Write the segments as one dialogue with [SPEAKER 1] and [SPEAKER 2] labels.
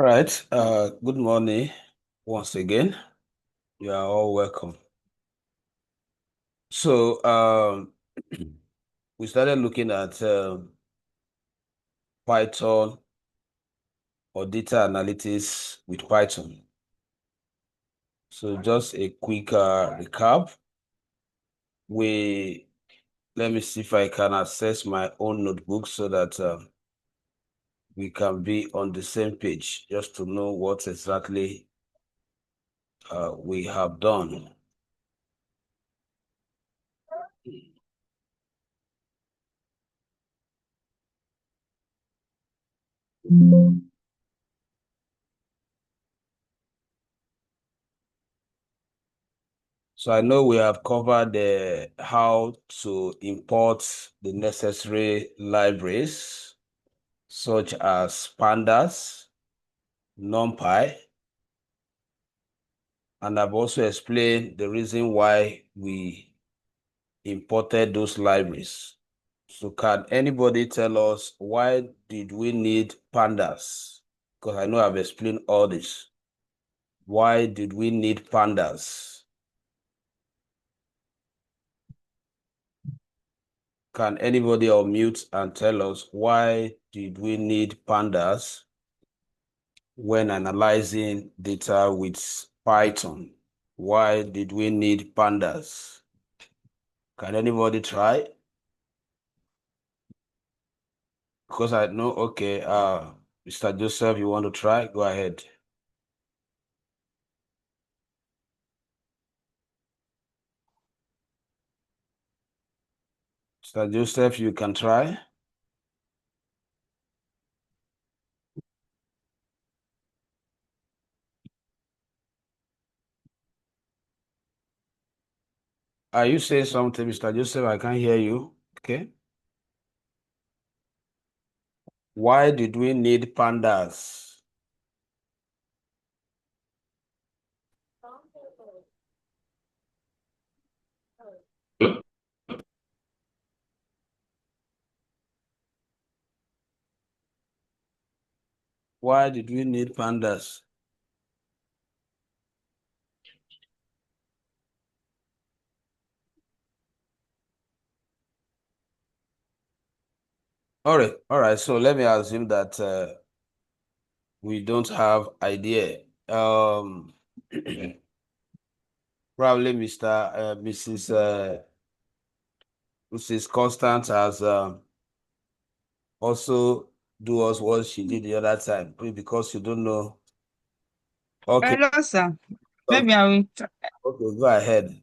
[SPEAKER 1] All right. Good morning once again. You are all welcome. So, we started looking at Python or data analytics with Python. So, just a quick recap. Let me see if I can access my own notebook so that we can be on the same page, just to know what exactly we have done. So I know we have covered how to import the necessary libraries, such as pandas, NumPy, and I've also explained the reason why we imported those libraries. So can anybody tell us why did we need pandas? Because I know I've explained all this. Why did we need pandas? Can anybody unmute and tell us why did we need pandas when analyzing data with Python? Why did we need pandas? Can anybody try? Because I know, okay, Mr. Joseph, you want to try? Go ahead. Mr. Joseph, you can try. Are you saying something, Mr. Joseph? I can't hear you. Okay. Why did we need pandas? Why did we need pandas? All right. So let me assume that we don't have idea. Probably Mrs. Constant has also do us what she did the other time, because you don't know. Okay.
[SPEAKER 2] Hello, sir.
[SPEAKER 1] Okay,
[SPEAKER 2] Maybe I will.
[SPEAKER 1] go ahead.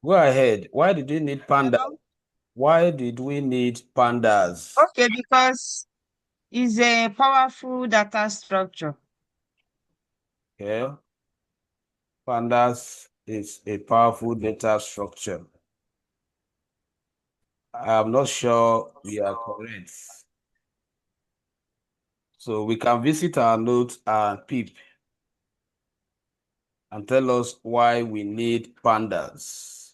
[SPEAKER 1] Go ahead. Why did we need pandas?
[SPEAKER 2] Hello?
[SPEAKER 1] Why did we need pandas?
[SPEAKER 2] Okay, because it's a powerful data structure.
[SPEAKER 1] Okay. Pandas is a powerful data structure. I'm not sure we are correct. So we can visit our notes and peep and tell us why we need pandas.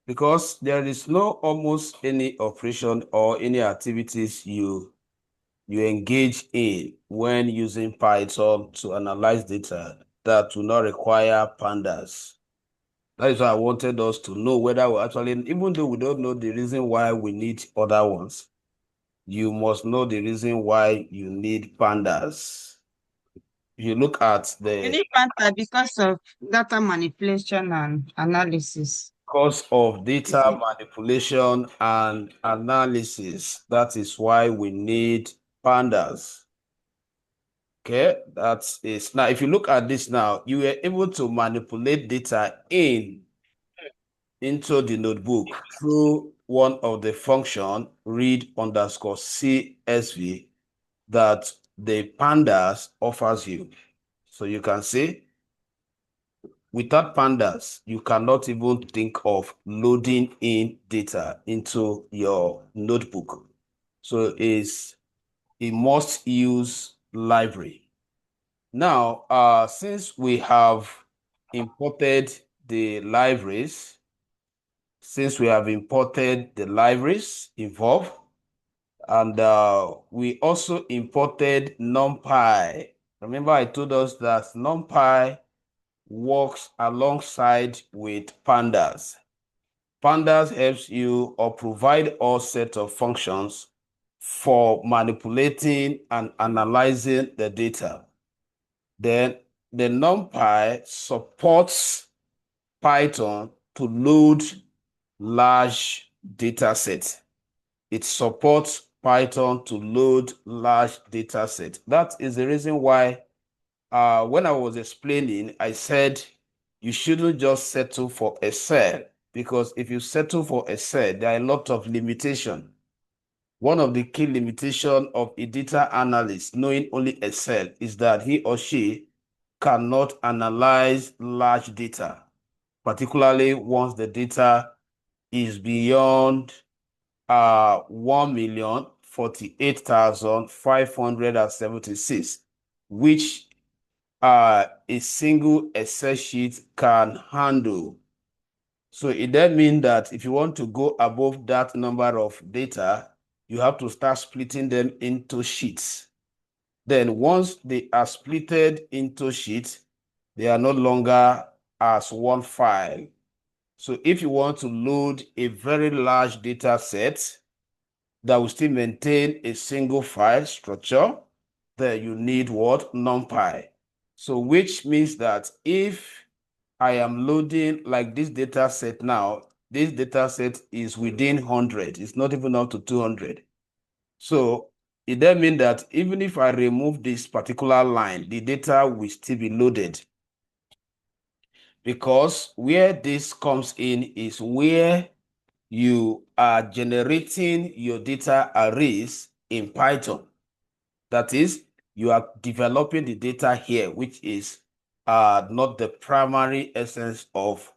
[SPEAKER 1] Because there is no almost any operation or any activities you engage in when using Python to analyze data that do not require pandas. That is why I wanted us to know whether we actually, even though we don't know the reason why we need other ones, you must know the reason why you need pandas. If you look at
[SPEAKER 2] You
[SPEAKER 1] the
[SPEAKER 2] need Panther because of data manipulation and analysis.
[SPEAKER 1] cost of
[SPEAKER 2] Is
[SPEAKER 1] data
[SPEAKER 2] it?
[SPEAKER 1] manipulation and analysis, that is why we need pandas. Okay, that is now. If you look at this now, you were able to manipulate data into the notebook through one of the function read underscore CSV that the pandas offers you. So you can see without pandas, you cannot even think of loading in data into your notebook. So it's a must use library. Now, since we have imported the libraries, involved, And we also imported NumPy. Remember, I told us that NumPy works alongside with Pandas. Pandas helps you or provide all set of functions for manipulating and analyzing the data. Then the NumPy supports Python to load large data sets. It supports Python to load large data sets. That is the reason why when I was explaining, I said you shouldn't just settle for Excel, because if you settle for Excel, there are a lot of limitations. One of the key limitations of a data analyst knowing only Excel is that he or she cannot analyze large data, particularly once the data is beyond 1,048,576, which a single Excel sheet can handle. So it then means that if you want to go above that number of data, you have to start splitting them into sheets. Then once they are splitted into sheets, they are no longer as one file. So if you want to load a very large data set that will still maintain a single file structure, then you need what? NumPy. So which means that if I am loading like this data set now, this data set is within 100. It's not even up to 200. So it then means that even if I remove this particular line, the data will still be loaded. Because where this comes in is where you are generating your data arrays in Python. That is, you are developing the data here, which is not the primary essence of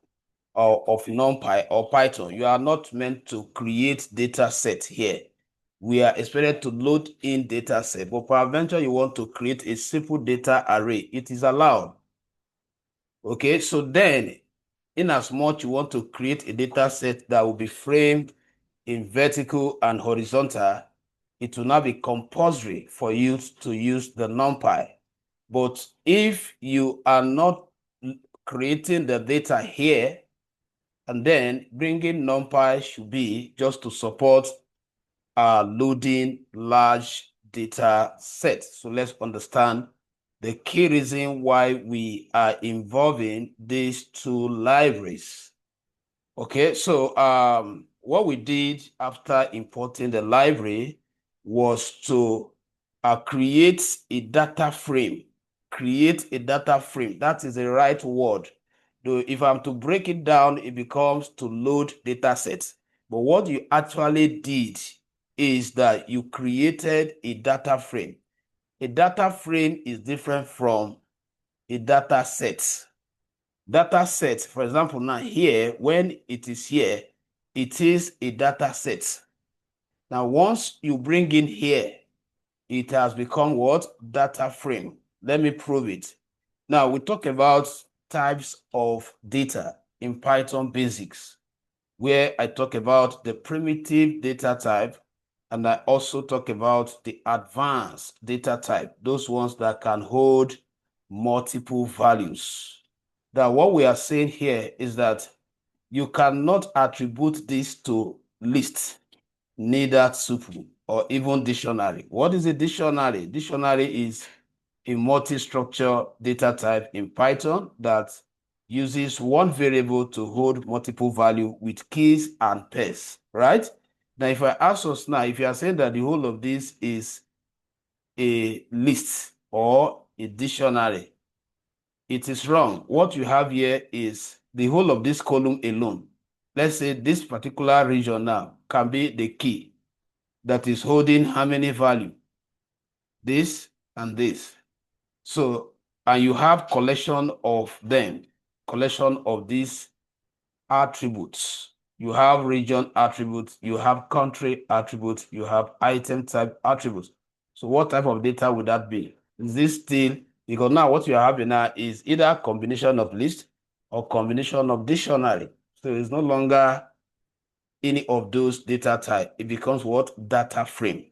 [SPEAKER 1] NumPy or Python. You are not meant to create data set here. We are expected to load in data set, but peradventure you want to create a simple data array, it is allowed. Okay, so then, in as much you want to create a data set that will be framed in vertical and horizontal, it will now be compulsory for you to use the NumPy. But if you are not creating the data here, and then bringing NumPy should be just to support loading large data sets. So let's understand the key reason why we are involving these two libraries. Okay, so what we did after importing the library was to create a data frame. Create a data frame. That is the right word. Though if I'm to break it down, it becomes to load data sets. But what you actually did is that you created a data frame. A data frame is different from a data set. Data set, for example, now here, when it is here, it is a data set. Now, once you bring in here, it has become what? Data frame. Let me prove it. Now, we talk about types of data in Python basics, where I talk about the primitive data type, and I also talk about the advanced data type, those ones that can hold multiple values. Now, what we are saying here is that you cannot attribute this to list, neither tuple or even dictionary. What is a dictionary? Dictionary is a multi-structure data type in Python that uses one variable to hold multiple value with keys and pairs, right? Now, if I ask us now, if you are saying that the whole of this is a list or a dictionary, it is wrong. What you have here is the whole of this column alone. Let's say this particular region now can be the key that is holding how many value? This and this. So, and you have collection of them, collection of these attributes. You have region attributes, you have country attributes, you have item type attributes. So what type of data would that be? Is this still, because now what you are having now is either a combination of list or combination of dictionary. So it's no longer any of those data type. It becomes what? Data frame.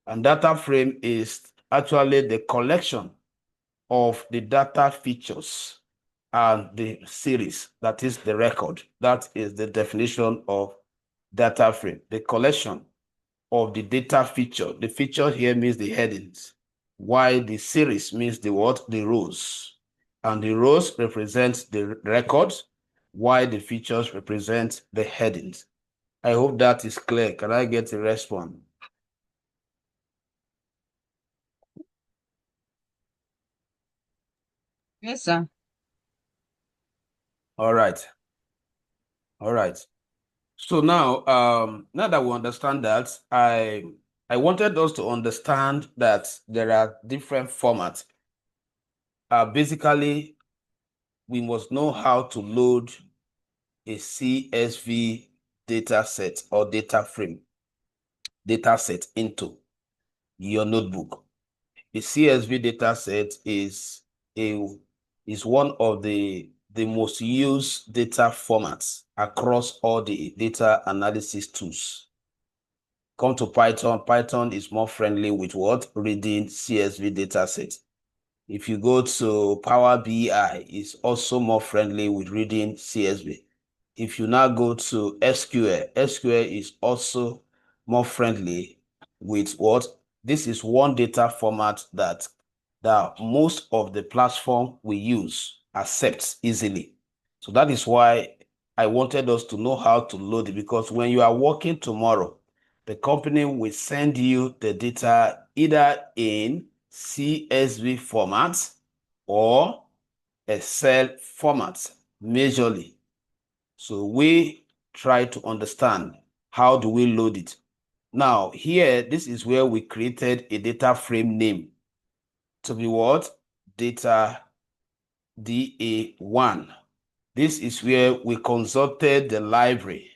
[SPEAKER 1] And data frame is actually the collection of the data features and the series, that is the record. That is the definition of data frame, the collection of the data feature. The feature here means the headings, while the series means the what? The rows. And the rows represent the records, while the features represent the headings. I hope that is clear. Can I get a response?
[SPEAKER 2] Yes, sir.
[SPEAKER 1] All right. All right. So now that we understand that, I wanted us to understand that there are different formats. Basically, we must know how to load a CSV data set or data set into your notebook. A CSV data set is one of the most used data formats across all the data analysis tools. Come to Python. Python is more friendly with what? Reading CSV data set. If you go to Power BI, it's also more friendly with reading CSV. If you now go to SQL, SQL is also more friendly with what? This is one data format that most of the platform we use accepts easily. So that is why I wanted us to know how to load it, because when you are working tomorrow, the company will send you the data either in CSV format or Excel format majorly. So we try to understand how do we load it. Now here, this is where we created a data frame name to be what? Data DA1. This is where we consulted the library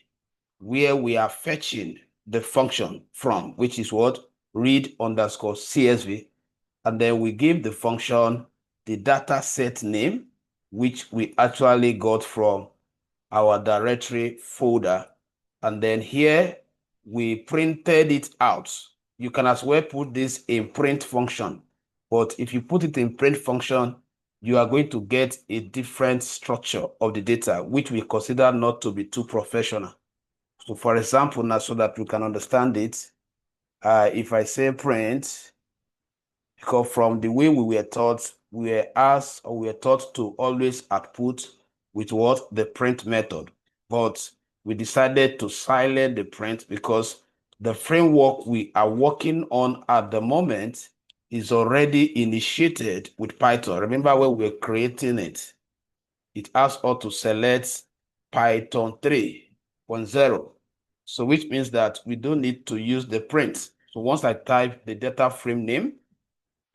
[SPEAKER 1] where we are fetching the function from, which is what? Read underscore CSV. And then we give the function the data set name, which we actually got from our directory folder. And then here we printed it out. You can as well put this in print function, but if you put it in print function, you are going to get a different structure of the data, which we consider not to be too professional. So for example, now so that we can understand it, if I say print, because from the way we were taught, we were asked or we were taught to always output with what? The print method. But we decided to silence the print because the framework we are working on at the moment is already initiated with Python. Remember when we were creating it, it asked us to select Python 3.0. So which means that we don't need to use the print. So once I type the data frame name,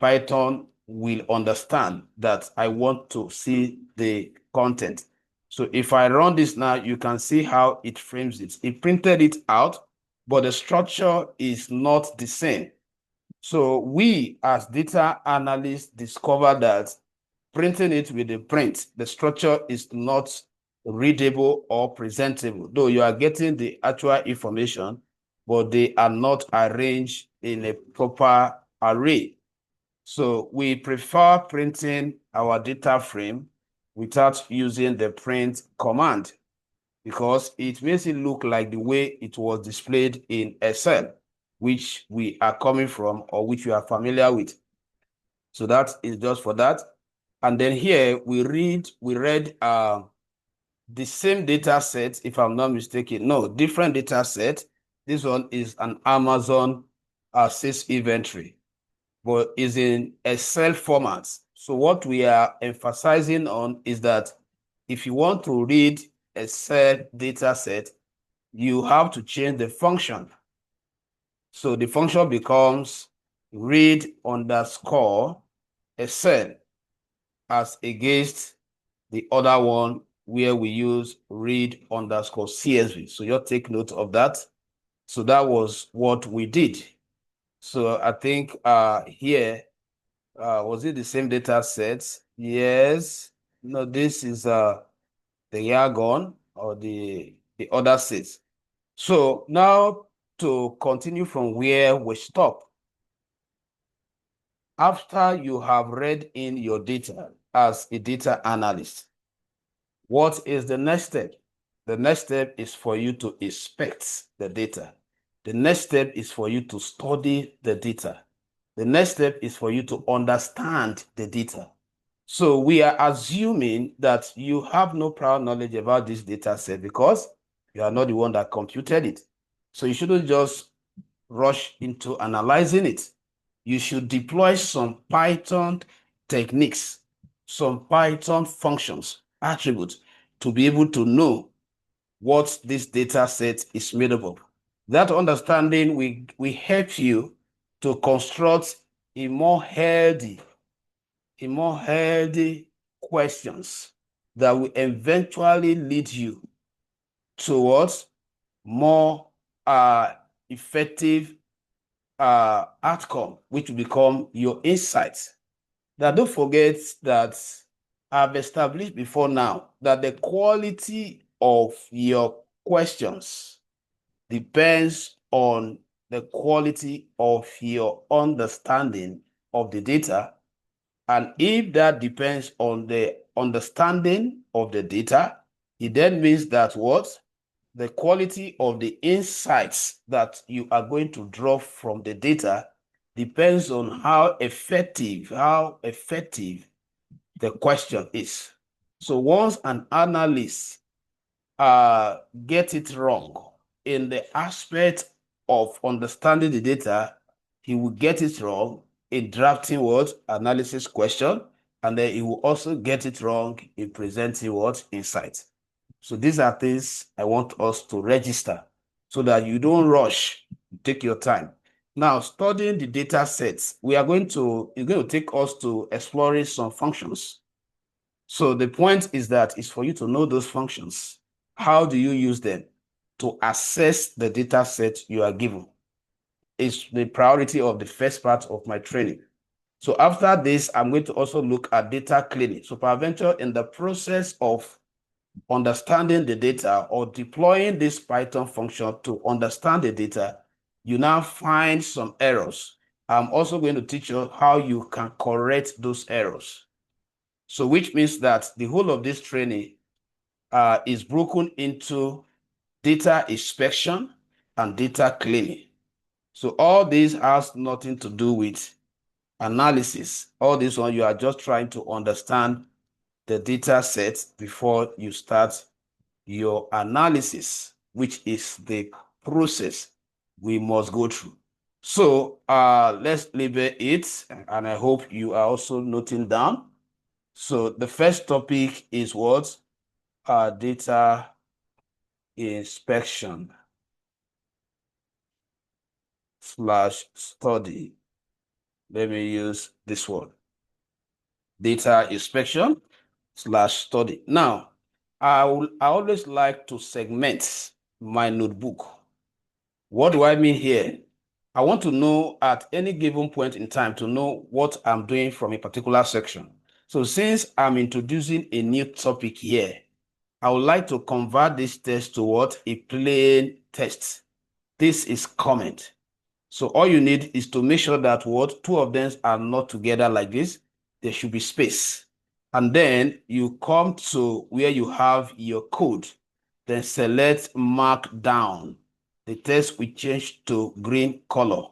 [SPEAKER 1] Python will understand that I want to see the content. So if I run this now, you can see how it frames it. It printed it out, but the structure is not the same. So we as data analysts discover that printing it with the print, the structure is not readable or presentable, though you are getting the actual information, but they are not arranged in a proper array. So we prefer printing our data frame without using the print command because it makes it look like the way it was displayed in Excel, which we are coming from or which we are familiar with. So that is just for that. And then here we read the same data set, if I'm not mistaken. No, different data set. This one is an Amazon sales inventory, but is in Excel format. So what we are emphasizing on is that if you want to read Excel data set, you have to change the function. So the function becomes read underscore Excel as against the other one where we use read underscore CSV. So you take note of that. So that was what we did. So I think here, was it the same data set? Yes. No, this is the Yargon or the other sets. So now to continue from where we stop, after you have read in your data as a data analyst, what is the next step? The next step is for you to inspect the data. The next step is for you to study the data. The next step is for you to understand the data. So we are assuming that you have no prior knowledge about this data set because you are not the one that computed it. So you shouldn't just rush into analyzing it. You should deploy some Python techniques, some Python functions, attributes to be able to know what this data set is made up of. That understanding will help you to construct a more healthy questions that will eventually lead you towards more effective outcome, which will become your insights. Now, don't forget that I've established before now that the quality of your questions depends on the quality of your understanding of the data. And if that depends on the understanding of the data, it then means that what? The quality of the insights that you are going to draw from the data depends on how effective the question is. So once an analyst get it wrong in the aspect of understanding the data, he will get it wrong in drafting what analysis question, and then he will also get it wrong in presenting what insight. So these are things I want us to register so that you don't rush, take your time. Now, studying the data sets, it's going to take us to exploring some functions. So the point is that it's for you to know those functions. How do you use them to assess the data set you are given? It's the priority of the first part of my training. So after this, I'm going to also look at data cleaning. So peradventure, in the process of understanding the data or deploying this Python function to understand the data, you now find some errors. I'm also going to teach you how you can correct those errors. So which means that the whole of this training is broken into data inspection and data cleaning. So all this has nothing to do with analysis. All this one, you are just trying to understand the data set before you start your analysis, which is the process we must go through. So let's label it, and I hope you are also noting down. So the first topic is what? Data inspection / study. Let me use this one. Data inspection / study. Now, I always like to segment my notebook. What do I mean here? I want to know at any given point in time to know what I'm doing from a particular section. So since I'm introducing a new topic here, I would like to convert this text to what? A plain text. This is comment. So all you need is to make sure that what? Two of them are not together like this. There should be space. And then you come to where you have your code. Then select markdown. The text will change to blue color.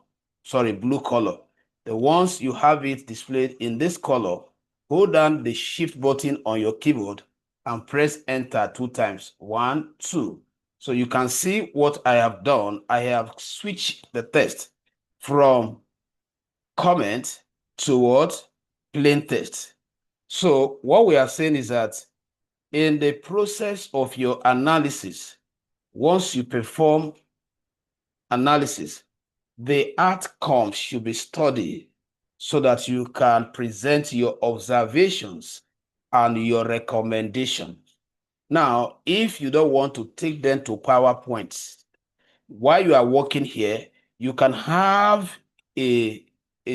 [SPEAKER 1] The ones you have it displayed in this color, hold down the shift button on your keyboard and press enter 2 times. 1, 2. So you can see what I have done. I have switched the text from comment to what? Plain text. So what we are saying is that in the process of your analysis, once you perform analysis, the outcome should be studied so that you can present your observations and your recommendations. Now, if you don't want to take them to PowerPoint, while you are working here, you can have a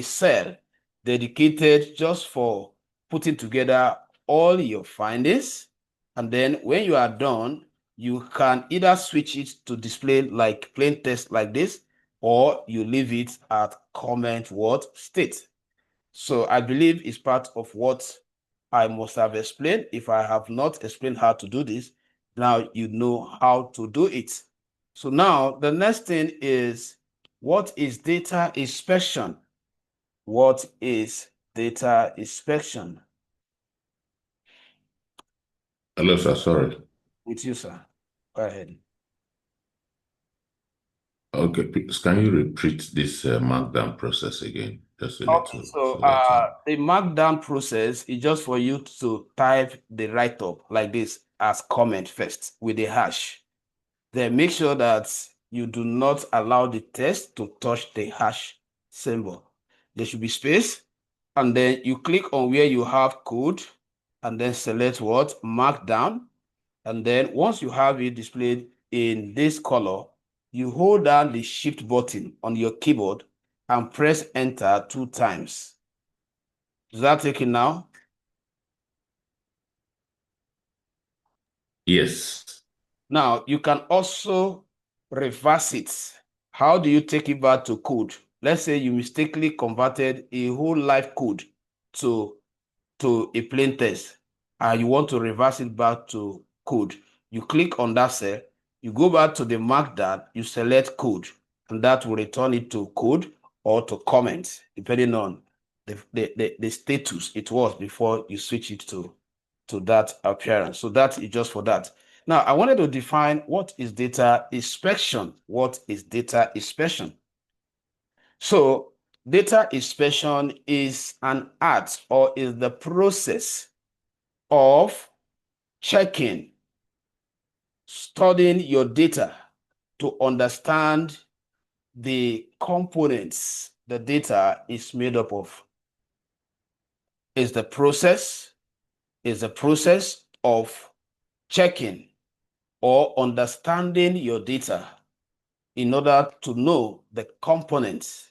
[SPEAKER 1] cell dedicated just for putting together all your findings. And then when you are done, you can either switch it to display like plain text like this, or you leave it at comment what state. So I believe it's part of what I must have explained. If I have not explained how to do this, now you know how to do it. So now the next thing is, what is data inspection? What is data inspection?
[SPEAKER 3] Hello, sir. Sorry.
[SPEAKER 1] With you, sir. Go ahead.
[SPEAKER 3] Okay, please, can you repeat this markdown process again? Just a little,
[SPEAKER 1] So
[SPEAKER 3] so that
[SPEAKER 1] the markdown process is just for you to type the write-up like this as comment first with a hash. Then make sure that you do not allow the text to touch the hash symbol. There should be space, and then you click on where you have code, and then select what? Markdown. And then once you have it displayed in this color, you hold down the shift button on your keyboard and press enter 2 times. Is that taken now?
[SPEAKER 3] yes.
[SPEAKER 1] Now you can also reverse it. How do you take it back to code? Let's say you mistakenly converted a whole live code to a plain text, and you want to reverse it back to code. You click on that cell, you go back to the markdown, you select code, and that will return it to code or to comment, depending on the status it was before you switch it to that appearance. So that is just for that. Now, I wanted to define what is data inspection. What is data inspection? So data inspection is an art, or is the process of checking, studying your data to understand the components the data is made up of. Is the process of checking or understanding your data in order to know the components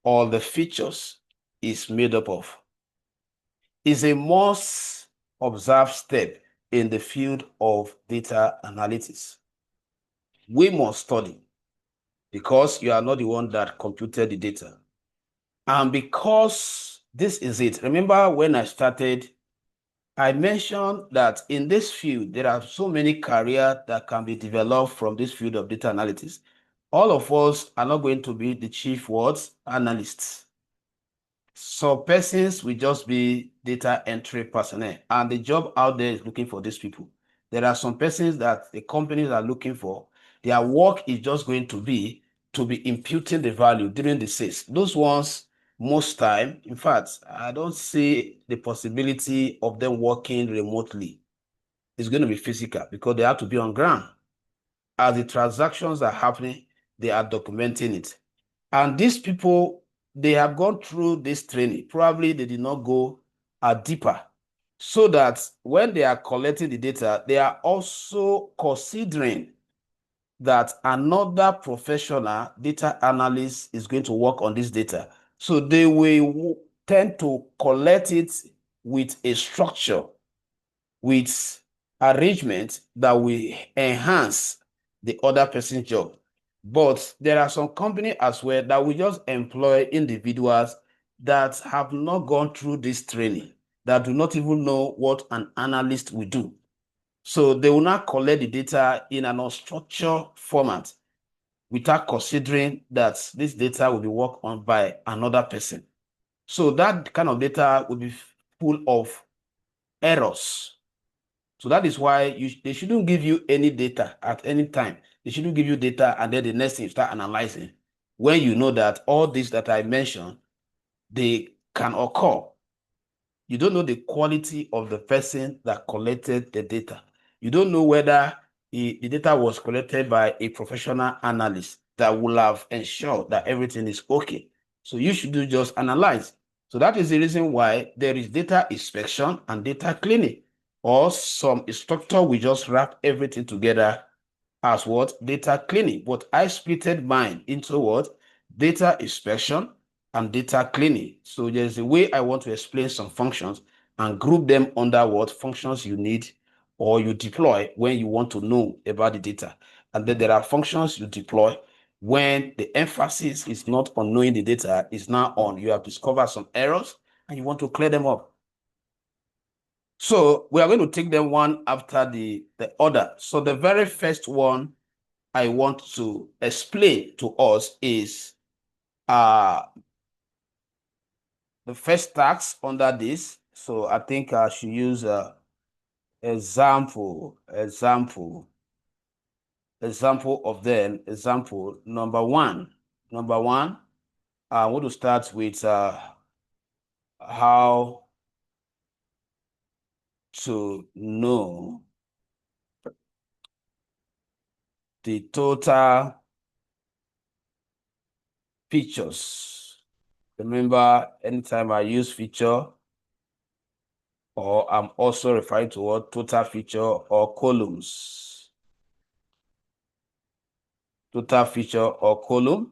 [SPEAKER 1] or the features is made up of. Is a most observed step in the field of data analytics. We must study because you are not the one that computed the data. And because this is it. Remember when I started, I mentioned that in this field, there are so many careers that can be developed from this field of data analytics. All of us are not going to be the chief words analysts. So persons will just be data entry personnel, and the job out there is looking for these people. There are some persons that the companies are looking for. Their work is just going to be imputing the value during the sales. Those ones, most time, in fact, I don't see the possibility of them working remotely. It's going to be physical because they have to be on ground. As the transactions are happening, they are documenting it. And these people, they have gone through this training. Probably they did not go deeper. So that when they are collecting the data, they are also considering that another professional data analyst is going to work on this data. So they will tend to collect it with a structure, with arrangement that will enhance the other person's job. But there are some companies as well that will just employ individuals that have not gone through this training, that do not even know what an analyst will do. So they will not collect the data in an unstructured format without considering that this data will be worked on by another person. So that kind of data will be full of errors. So that is why they shouldn't give you any data at any time. They shouldn't give you data and then the next thing you start analyzing. When you know that all these that I mentioned, they can occur. You don't know the quality of the person that collected the data. You don't know whether the data was collected by a professional analyst that will have ensured that everything is okay. So you should do just analyze. So that is the reason why there is data inspection and data cleaning. Or some instructor will just wrap everything together as what? Data cleaning. But I splitted mine into what? Data inspection and data cleaning. So there's a way I want to explain some functions and group them under what functions you need or you deploy when you want to know about the data. And then there are functions you deploy when the emphasis is not on knowing the data, it's now on you have discovered some errors and you want to clear them up. So we are going to take them one after the other. So the very first one I want to explain to us is the first task under this. So I think I should use example of them. Example number one. I want to start with how to know the total features. Remember, anytime I use feature, or I'm also referring to what total feature or columns. Total feature or column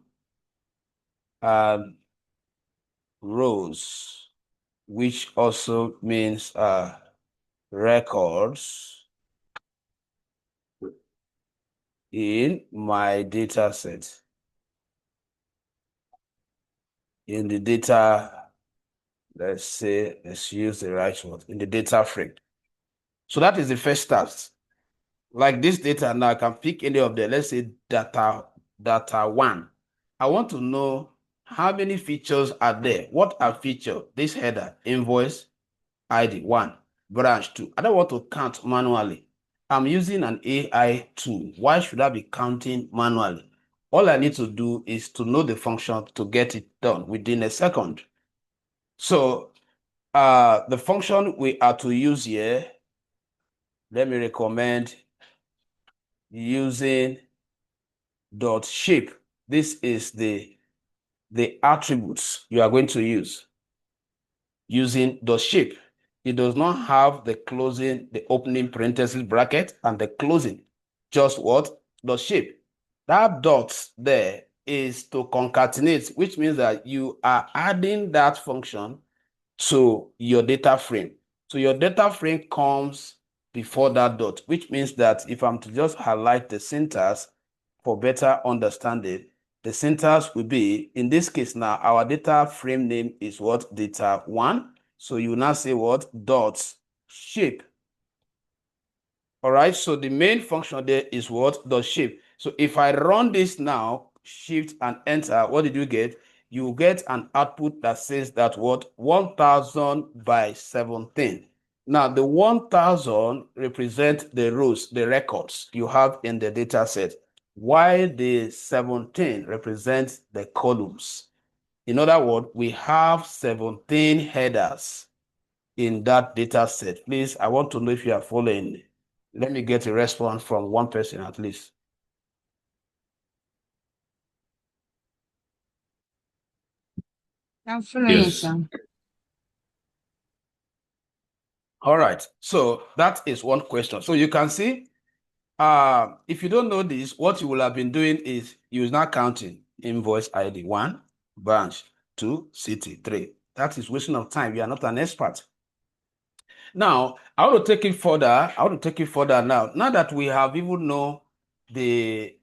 [SPEAKER 1] and rows, which also means records in my data set. In the data, let's use the right word, in the data frame. So that is the first task. Like this data now, I can pick any of them. Let's say data one. I want to know how many features are there. What are features? This header, invoice, ID 1, branch 2. I don't want to count manually. I'm using an AI tool. Why should I be counting manually? All I need to do is to know the function to get it done within a second. So the function we are to use here, let me recommend using .shape. This is the attributes you are going to use using .shape. It does not have the closing, the opening parenthesis bracket and the closing. Just what? .shape. That dot there is to concatenate, which means that you are adding that function to your data frame. So your data frame comes before that dot, which means that if I'm to just highlight the syntax for better understanding, the syntax will be, in this case now, our data frame name is what? Data 1. So you now say what? Dot shape. All right, so the main function there is what? Dot shape. So if I run this now, shift and enter, what did you get? You get an output that says that what? 1000 by 17. Now, the 1000 represent the rows, the records you have in the data set, while the 17 represents the columns. In other words, we have 17 headers in that data set. Please, I want to know if you are following. Let me get a response from one person at least.
[SPEAKER 2] I'm following you,
[SPEAKER 3] Yes.
[SPEAKER 2] sir.
[SPEAKER 1] All right, so that is one question. So you can see, if you don't know this, what you will have been doing is you is not counting invoice ID 1, branch 2, city 3. That is wasting of time. You are not an expert. Now, I want to take it further. Now. Now that we have even know the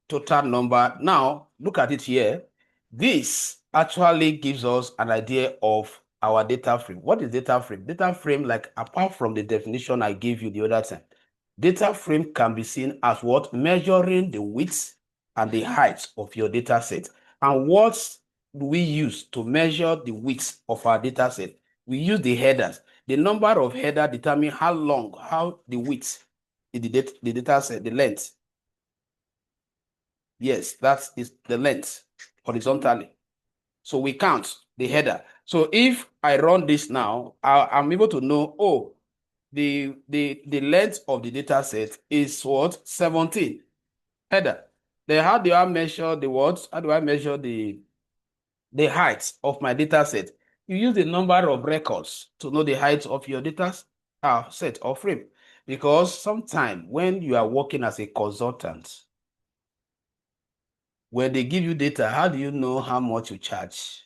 [SPEAKER 1] total number, now look at it here. This actually gives us an idea of our data frame. What is data frame? Data frame, like apart from the definition I gave you the other time, data frame can be seen as what? Measuring the width and the height of your data set. And what do we use to measure the width of our data set? We use the headers. The number of headers determine how long, how the width, the data set, the length. Yes, that is the length horizontally. So we count the header. So if I run this now, I'm able to know, oh, the length of the data set is what? 17 header. Then how do I measure the words? How do I measure the height of my data set? You use the number of records to know the height of your data set or frame. Because sometimes when you are working as a consultant, when they give you data, how do you know how much you charge?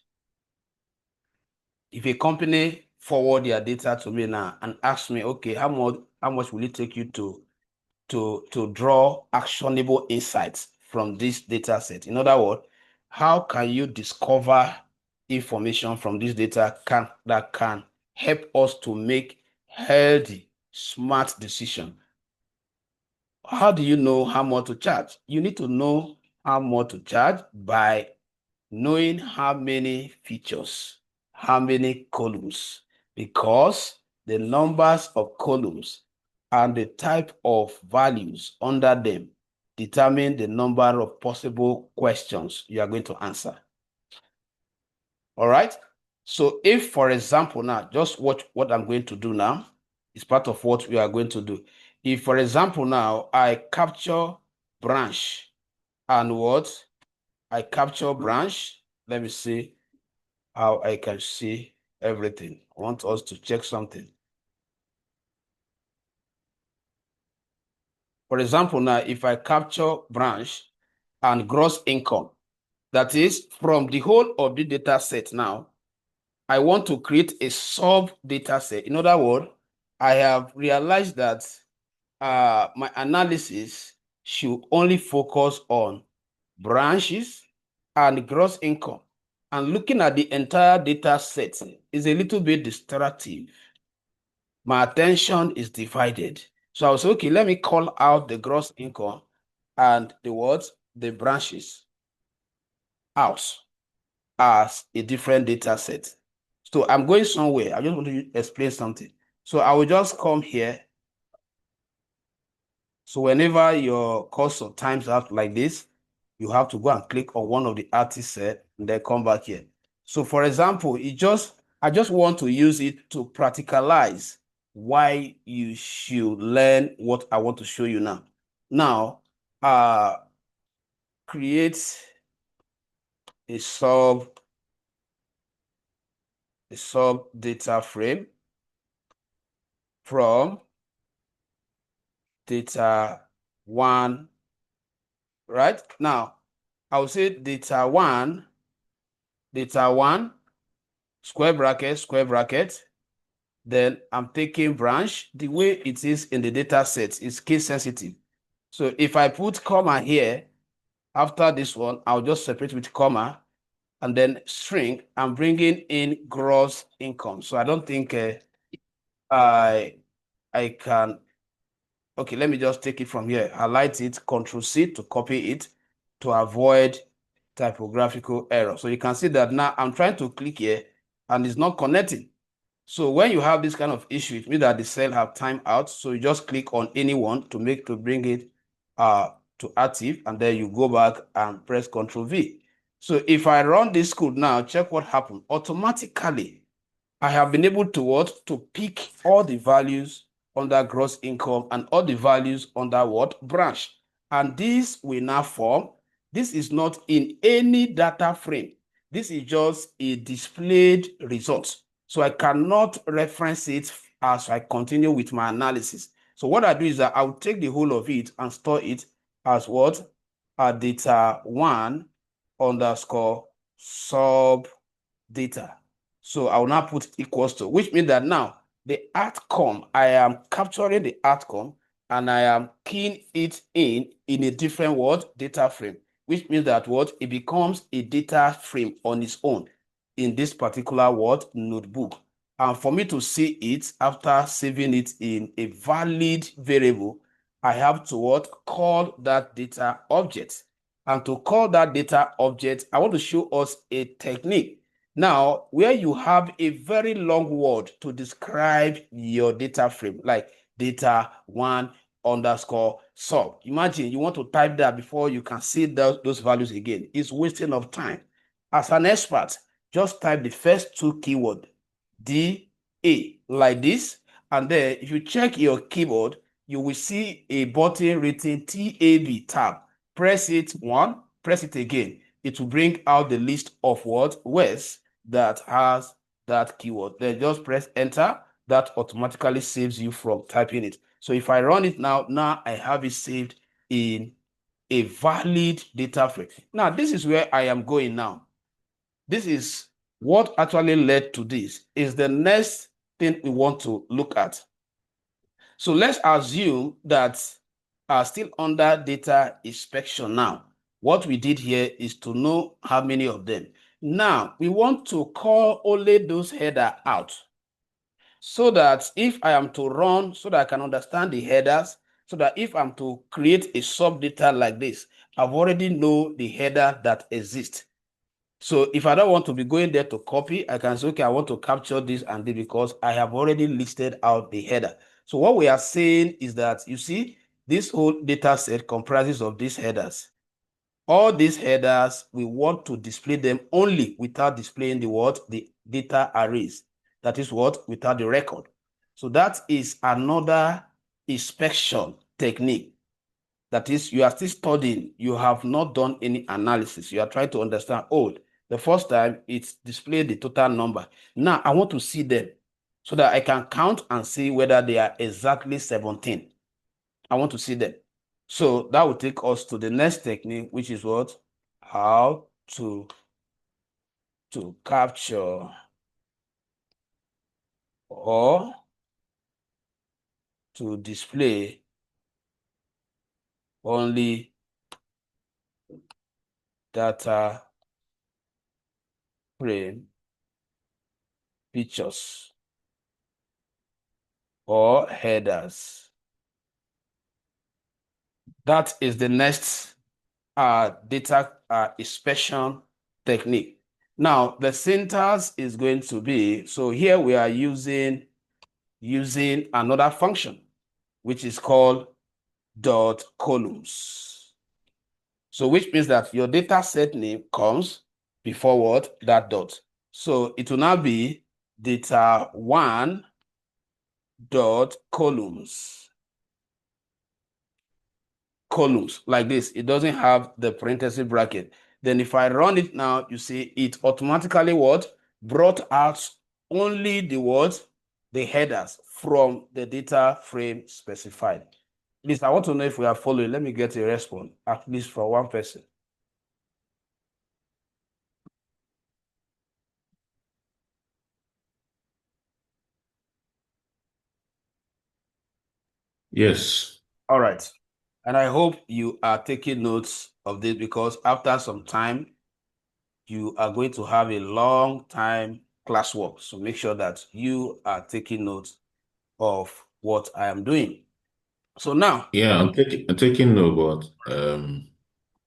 [SPEAKER 1] If a company forward their data to me now and ask me, okay, how much will it take you to to draw actionable insights from this data set. In other words, how can you discover information from this data that can help us to make healthy, smart decisions? How do you know how much to charge? You need to know how much to charge by knowing how many features, how many columns, because the numbers of columns and the type of values under them determine the number of possible questions you are going to answer. All right. So if, for example, now, just watch what I'm going to do now. It's part of what we are going to do. If, for example, now I capture branch and what? I capture branch. Let me see how I can see everything. I want us to check something. For example, now, if I capture branch and gross income, that is from the whole of the data set now, I want to create a sub data set. In other words, I have realized that my analysis should only focus on branches and gross income. And looking at the entire data set is a little bit distracting. My attention is divided. So I was okay, let me call out the gross income and the words, the branches out as a different data set. So I'm going somewhere. I just want to explain something. So I will just come here. So whenever your course of times out like this, you have to go and click on one of the artist set and then come back here. So for example, I just want to use it to practicalize why you should learn what I want to show you now. Now, create a sub data frame from data one. Right now, I will say data one, square bracket. Then I'm taking branch. The way it is in the data set is case sensitive. So if I put comma here, after this one, I'll just separate with comma and then string. I'm bringing in gross income. So I don't think I can. Okay, let me just take it from here. Highlight it, Control C to copy it to avoid typographical error. So you can see that now I'm trying to click here and it's not connecting. So when you have this kind of issue, it means that the cell have time out. So you just click on any one to bring it to active, and then you go back and press Ctrl V. So if I run this code now, check what happened. Automatically, I have been able to pick all the values under gross income and all the values under what? Branch. And this will now form. This is not in any data frame. This is just a displayed result. So I cannot reference it as I continue with my analysis. So what I do is that I'll take the whole of it and store it as what? Data one underscore sub data. So I will now put equals to, which means that now the outcome, I am capturing the outcome and I am keying it in a different word data frame, which means that what? It becomes a data frame on its own in this particular word notebook. And for me to see it after saving it in a valid variable, I have to what? Call that data object. And to call that data object, I want to show us a technique. Now, where you have a very long word to describe your data frame, like data one underscore sub. Imagine you want to type that before you can see those values again. It's wasting of time. As an expert, just type the first two keywords, DA, like this. And then if you check your keyboard, you will see a button written TAB tab. Press it once, press it again. It will bring out the list of words that has that keyword. Then just press enter. That automatically saves you from typing it. So if I run it now I have it saved in a valid data frame. Now, this is where I am going now. This is what actually led to this, is the next thing we want to look at. So let's assume that are still under data inspection now. What we did here is to know how many of them. Now, we want to call only those header out, so that if I am to run, so that I can understand the headers, so that if I'm to create a sub data like this, I've already know the header that exists. So if I don't want to be going there to copy, I can say, okay, I want to capture this and this because I have already listed out the header. So what we are saying is that, you see, this whole data set comprises of these headers. All these headers, we want to display them only without displaying the what? The data arrays. That is what? Without the record. So that is another inspection technique. That is, you are still studying. You have not done any analysis. You are trying to understand, oh, the first time it's displayed the total number. Now I want to see them so that I can count and see whether they are exactly 17. I want to see them. So that will take us to the next technique, which is what? How to capture or to display only data frame pictures or headers. That is the next data inspection technique. Now, the syntax is going to be, so here we are using another function, which is called dot columns. So which means that your data set name comes before what? That dot. So it will now be data one dot columns. Columns like this. It doesn't have the parenthesis bracket. Then if I run it now, you see it automatically what? Brought out only the words, the headers from the data frame specified. Please, I want to know if we are following. Let me get a response, at least from one person.
[SPEAKER 3] Yes.
[SPEAKER 1] All right. And I hope you are taking notes of this, because after some time, you are going to have a long time classwork. So make sure that you are taking notes of what I am doing. So now,
[SPEAKER 3] Yeah, I'm taking note, but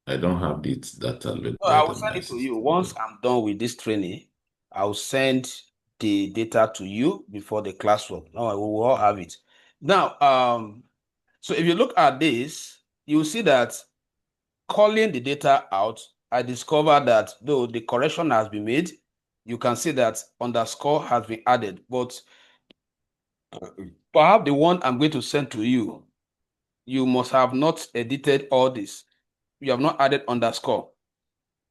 [SPEAKER 3] I don't have this data
[SPEAKER 1] I
[SPEAKER 3] loaded
[SPEAKER 1] will
[SPEAKER 3] on my
[SPEAKER 1] send it to you.
[SPEAKER 3] system.
[SPEAKER 1] Once I'm done with this training, I'll send the data to you before the classwork. Now we will all have it. Now, so if you look at this, you'll see that calling the data out, I discovered that though the correction has been made, you can see that underscore has been added, but perhaps the one I'm going to send to you, you must have not edited all this. You have not added underscore.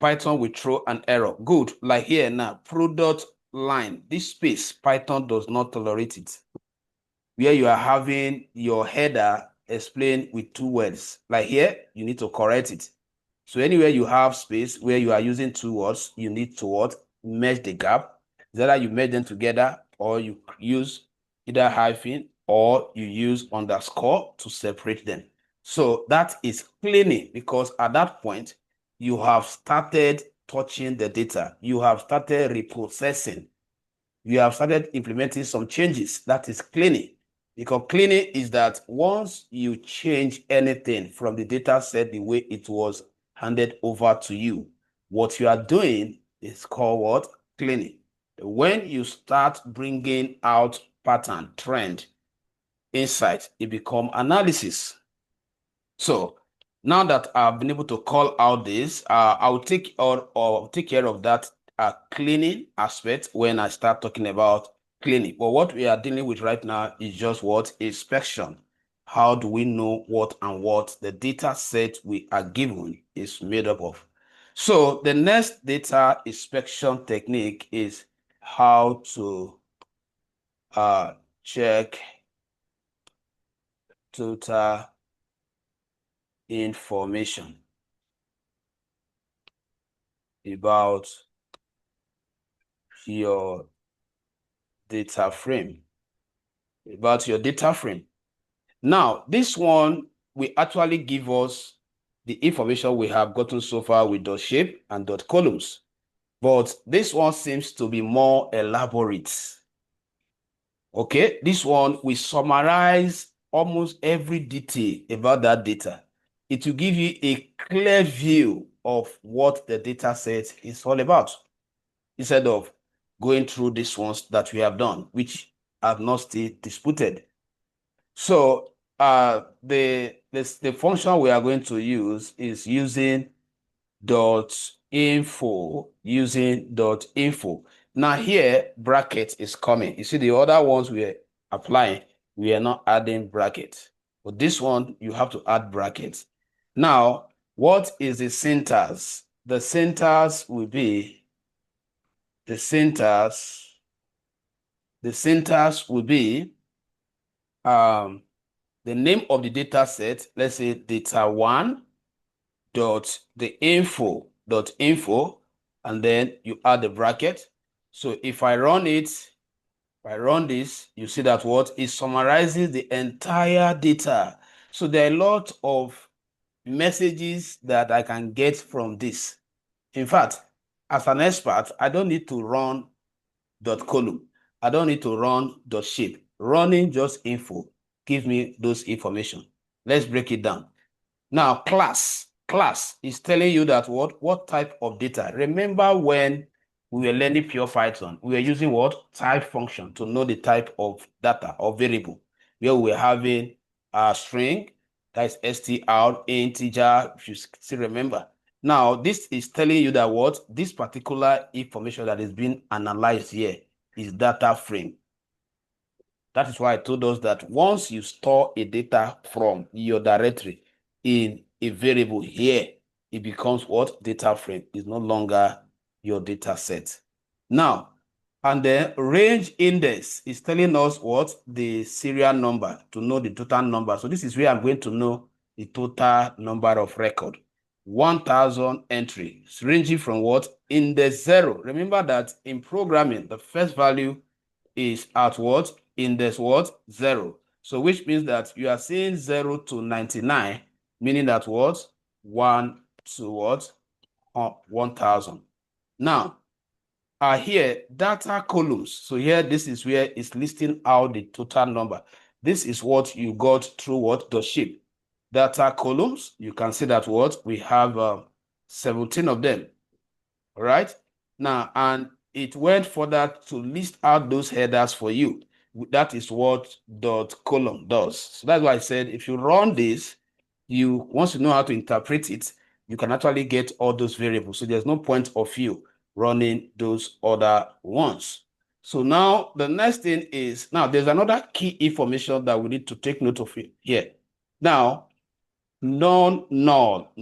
[SPEAKER 1] Python will throw an error. Good. Like here now, product line, this space, Python does not tolerate it. Where you are having your header explained with two words. Like here, you need to correct it. So anywhere you have space where you are using two words, you need to what? Merge the gap. Either you merge them together, or you use either hyphen or you use underscore to separate them. So that is cleaning, because at that point, you have started touching the data. You have started reprocessing. You have started implementing some changes. That is cleaning. Because cleaning is that once you change anything from the data set the way it was handed over to you, what you are doing is called what? Cleaning. When you start bringing out pattern, trend, insight, it becomes analysis. So now that I've been able to call out this, I'll take care of that cleaning aspect when I start talking about cleaning. But what we are dealing with right now is just what? Inspection. How do we know what and what the data set we are given is made up of? So the next data inspection technique is how to check total information about your data frame. Now, this one will actually give us the information we have gotten so far with dot shape and dot columns. But this one seems to be more elaborate. Okay, this one will summarize almost every detail about that data. It will give you a clear view of what the data set is all about, instead of going through these ones that we have done, which have not still disputed. So the function we are going to use is using .info, Now here, bracket is coming. You see, the other ones we are applying, we are not adding bracket. But this one, you have to add brackets. Now, what is the syntax? The syntax will be, the syntax will be the name of the data set. Let's say data1 dot the info dot info, and then you add the bracket. So if I run it, if I run this, you see that what it summarizes the entire data. So there are a lot of messages that I can get from this. In fact, as an expert, I don't need to run dot column. I don't need to run dot shape. Running just info gives me those information. Let's break it down. Now, class is telling you that what type of data. Remember when we were learning pure Python, we were using what? Type function to know the type of data or variable, where we were having a string, that is str, integer, if you still remember. Now, this is telling you that what? This particular information that is being analyzed here is data frame. That is why I told us that once you store a data from your directory in a variable here, it becomes what? Data frame. Is no longer your data set. Now, and then range index is telling us what? The serial number, to know the total number. So this is where I'm going to know the total number of record. 1,000 entries, ranging from what? Index 0. Remember that in programming, the first value is at what? Index what? 0. So which means that you are saying 0 to 99, meaning that what? 1 to what? 1,000. Now, here, data columns. So here, this is where it's listing out the total number. This is what you got through what? The shape. Data columns, you can see that what? We have 17 of them. All right? Now, and it went further to list out those headers for you. That is what dot column does. So that's why I said if you run this, once you know how to interpret it, you can actually get all those variables. So there's no point of you running those other ones. So now the next thing is, now there's another key information that we need to take note of here. Now, non-null,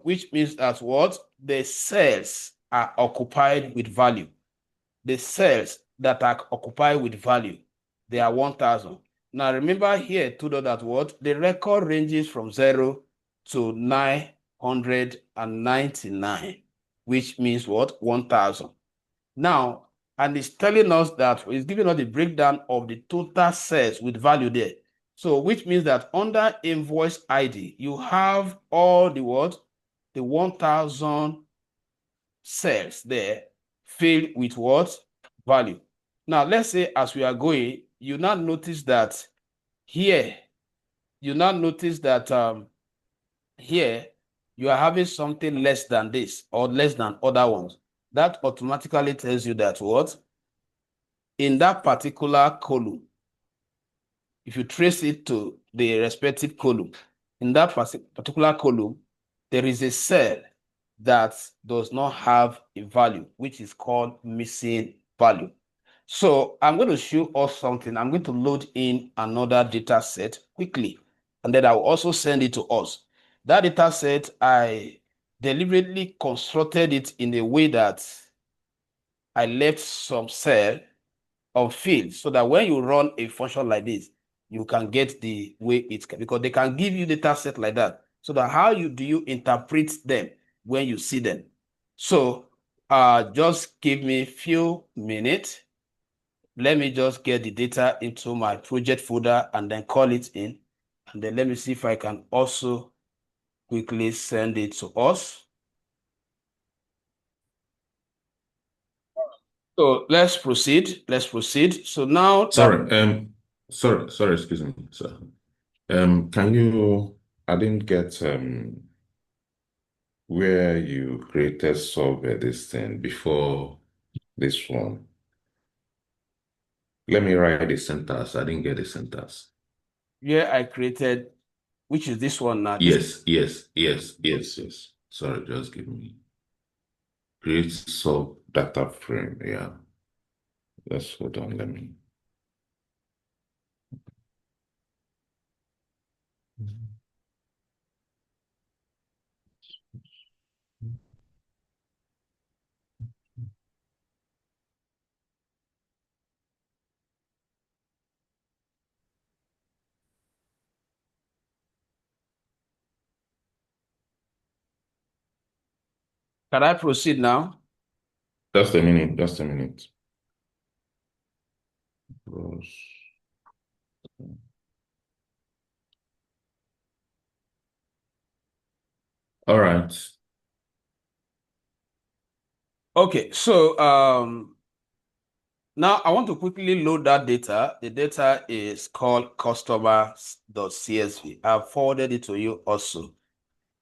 [SPEAKER 1] which means that what? The cells are occupied with value. The cells that are occupied with value, they are 1,000. Now remember here too that what? The record ranges from 0 to 999, which means what? 1,000. Now, and it's telling us that it's giving us the breakdown of the total cells with value there. So which means that under invoice ID, you have all the what? The 1,000 cells there filled with what? Value. Now, let's say as we are going, you now notice that here, here, you are having something less than this or less than other ones. That automatically tells you that what? In that particular column, if you trace it to the respective column, in that particular column, there is a cell that does not have a value, which is called missing value. So I'm going to show us something. I'm going to load in another data set quickly, and then I will also send it to us. That data set, I deliberately constructed it in a way that I left some cell unfilled so that when you run a function like this, you can get the way it's, because they can give you data set like that. So that how do you interpret them when you see them? So just give me a few minutes. Let me just get the data into my project folder and then call it in. And then let me see if I can also quickly send it to us. So let's proceed. Let's proceed. So now,
[SPEAKER 3] Sorry, excuse me, sir. Can you, I didn't get where you created solve this thing before this one. Let me write the sentence. I didn't get the sentence.
[SPEAKER 1] here I created, which is this one now. This
[SPEAKER 3] Yes. Sorry, just give me create solve data frame. Yeah. Just hold on, let me.
[SPEAKER 1] Can I proceed now?
[SPEAKER 3] Just a minute. All right.
[SPEAKER 1] Okay, so now I want to quickly load that data. The data is called customer.csv. I've forwarded it to you also.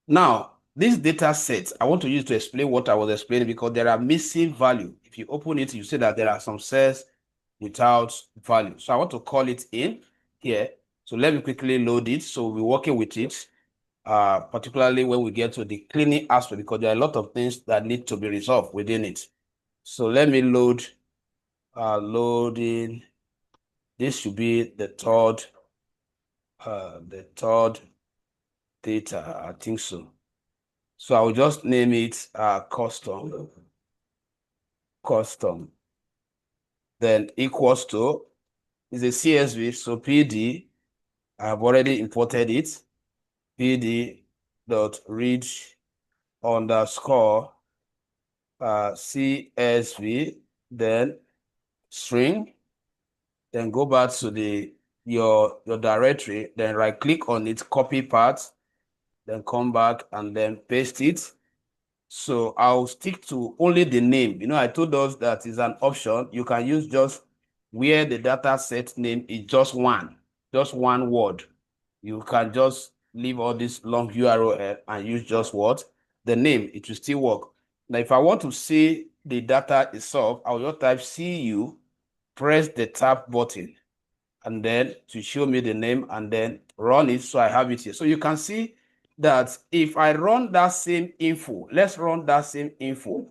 [SPEAKER 1] Now, this data set, I want to use to explain what I was explaining because there are missing value. If you open it, you see that there are some cells without value. So I want to call it in here. So let me quickly load it. So we're working with it, particularly when we get to the cleaning aspect, because there are a lot of things that need to be resolved within it. So let me load, loading. This should be the third data, I think so. So I will just name it custom, then equals to, is a CSV, so PD, I've already imported it, PD.read underscore CSV, then string, then go back to your directory, then right click on it, copy part, then come back and then paste it. So I'll stick to only the name. You know, I told us that is an option. You can use just where the data set name is just one word. You can just leave all this long URL and use just what? The name. It will still work. Now, if I want to see the data itself, I'll just type CU, press the tab button, and then to show me the name and then run it. So I have it here. So you can see that if I run that same info, let's run that same info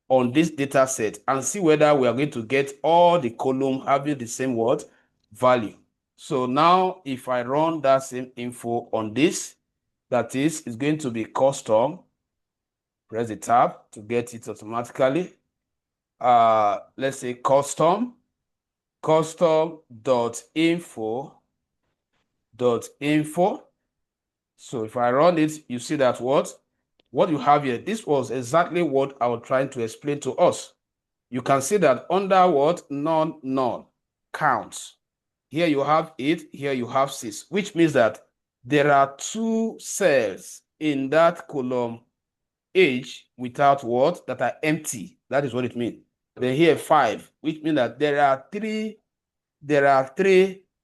[SPEAKER 1] on this data set and see whether we are going to get all the column having the same word value. So now if I run that same info on this, that is, it's going to be custom. Press the tab to get it automatically. Let's say custom.info. So if I run it, you see that what you have here, this was exactly what I was trying to explain to us. You can see that under what? None counts. Here you have 8, here you have 6, which means that there are 2 cells in that column H without what? That are empty. That is what it means. Then here 5, which means that there are 3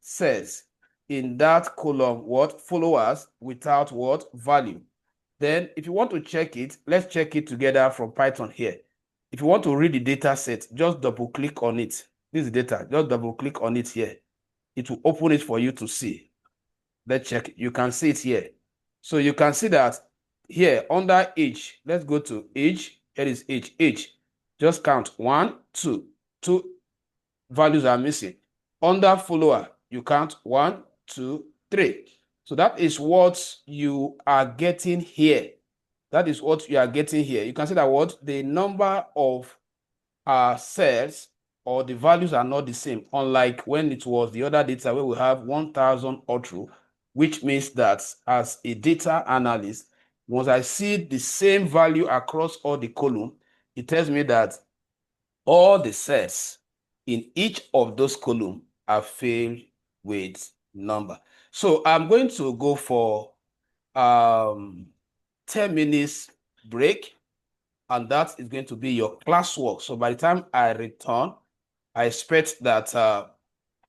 [SPEAKER 1] cells in that column, what? Followers without what? Value. Then if you want to check it, let's check it together from Python here. If you want to read the data set, just double click on it. This is data, just double click on it here. It will open it for you to see. Let's check, you can see it here. So you can see that here under age, let's go to age, here is age. Just count 1, 2, 2 values are missing. Under follower, you count 1, 2, 3. So that is what you are getting here. That is what you are getting here. You can see that what the number of cells or the values are not the same, unlike when it was the other data where we have 1,000 or true, which means that as a data analyst, once I see the same value across all the column, it tells me that all the cells in each of those columns are filled with number. So I'm going to go for 10 minutes break, and that is going to be your classwork. So by the time I return, I expect that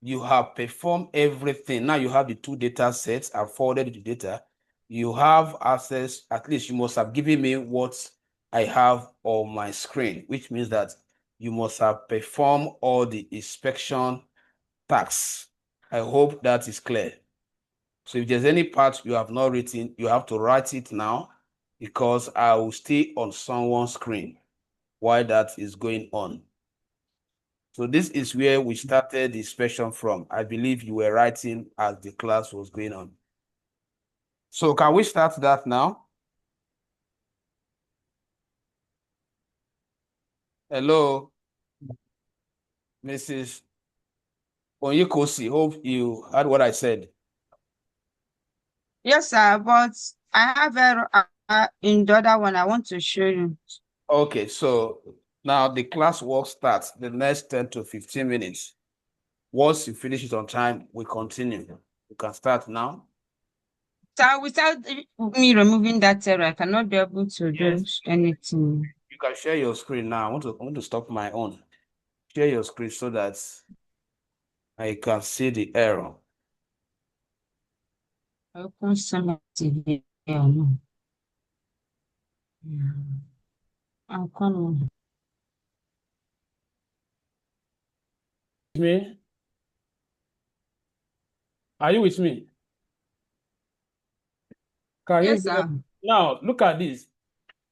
[SPEAKER 1] you have performed everything. Now you have the two data sets. I've forwarded the data. You have access, at least you must have given me what I have on my screen, which means that you must have performed all the inspection tasks. I hope that is clear. So if there's any part you have not written, you have to write it now, because I will stay on someone's screen while that is going on. So this is where we started the inspection from. I believe you were writing as the class was going on. So can we start that now? Hello, Mrs. Onyikosi. Hope you heard what I said.
[SPEAKER 2] Yes, sir, but I have error in the other one. I want to show you.
[SPEAKER 1] Okay, so now the class work starts the next 10 to 15 minutes. Once you finish it on time, we continue. You can start now.
[SPEAKER 2] So without me removing that error, I cannot be able to do
[SPEAKER 1] Yes.
[SPEAKER 2] anything.
[SPEAKER 1] You can share your screen now. I want to stop my own. Share your screen so that I can see the error.
[SPEAKER 2] Open some TV. No. I'll come.
[SPEAKER 1] Me? Are you with me? Can
[SPEAKER 2] Yes,
[SPEAKER 1] you
[SPEAKER 2] sir.
[SPEAKER 1] now look at this?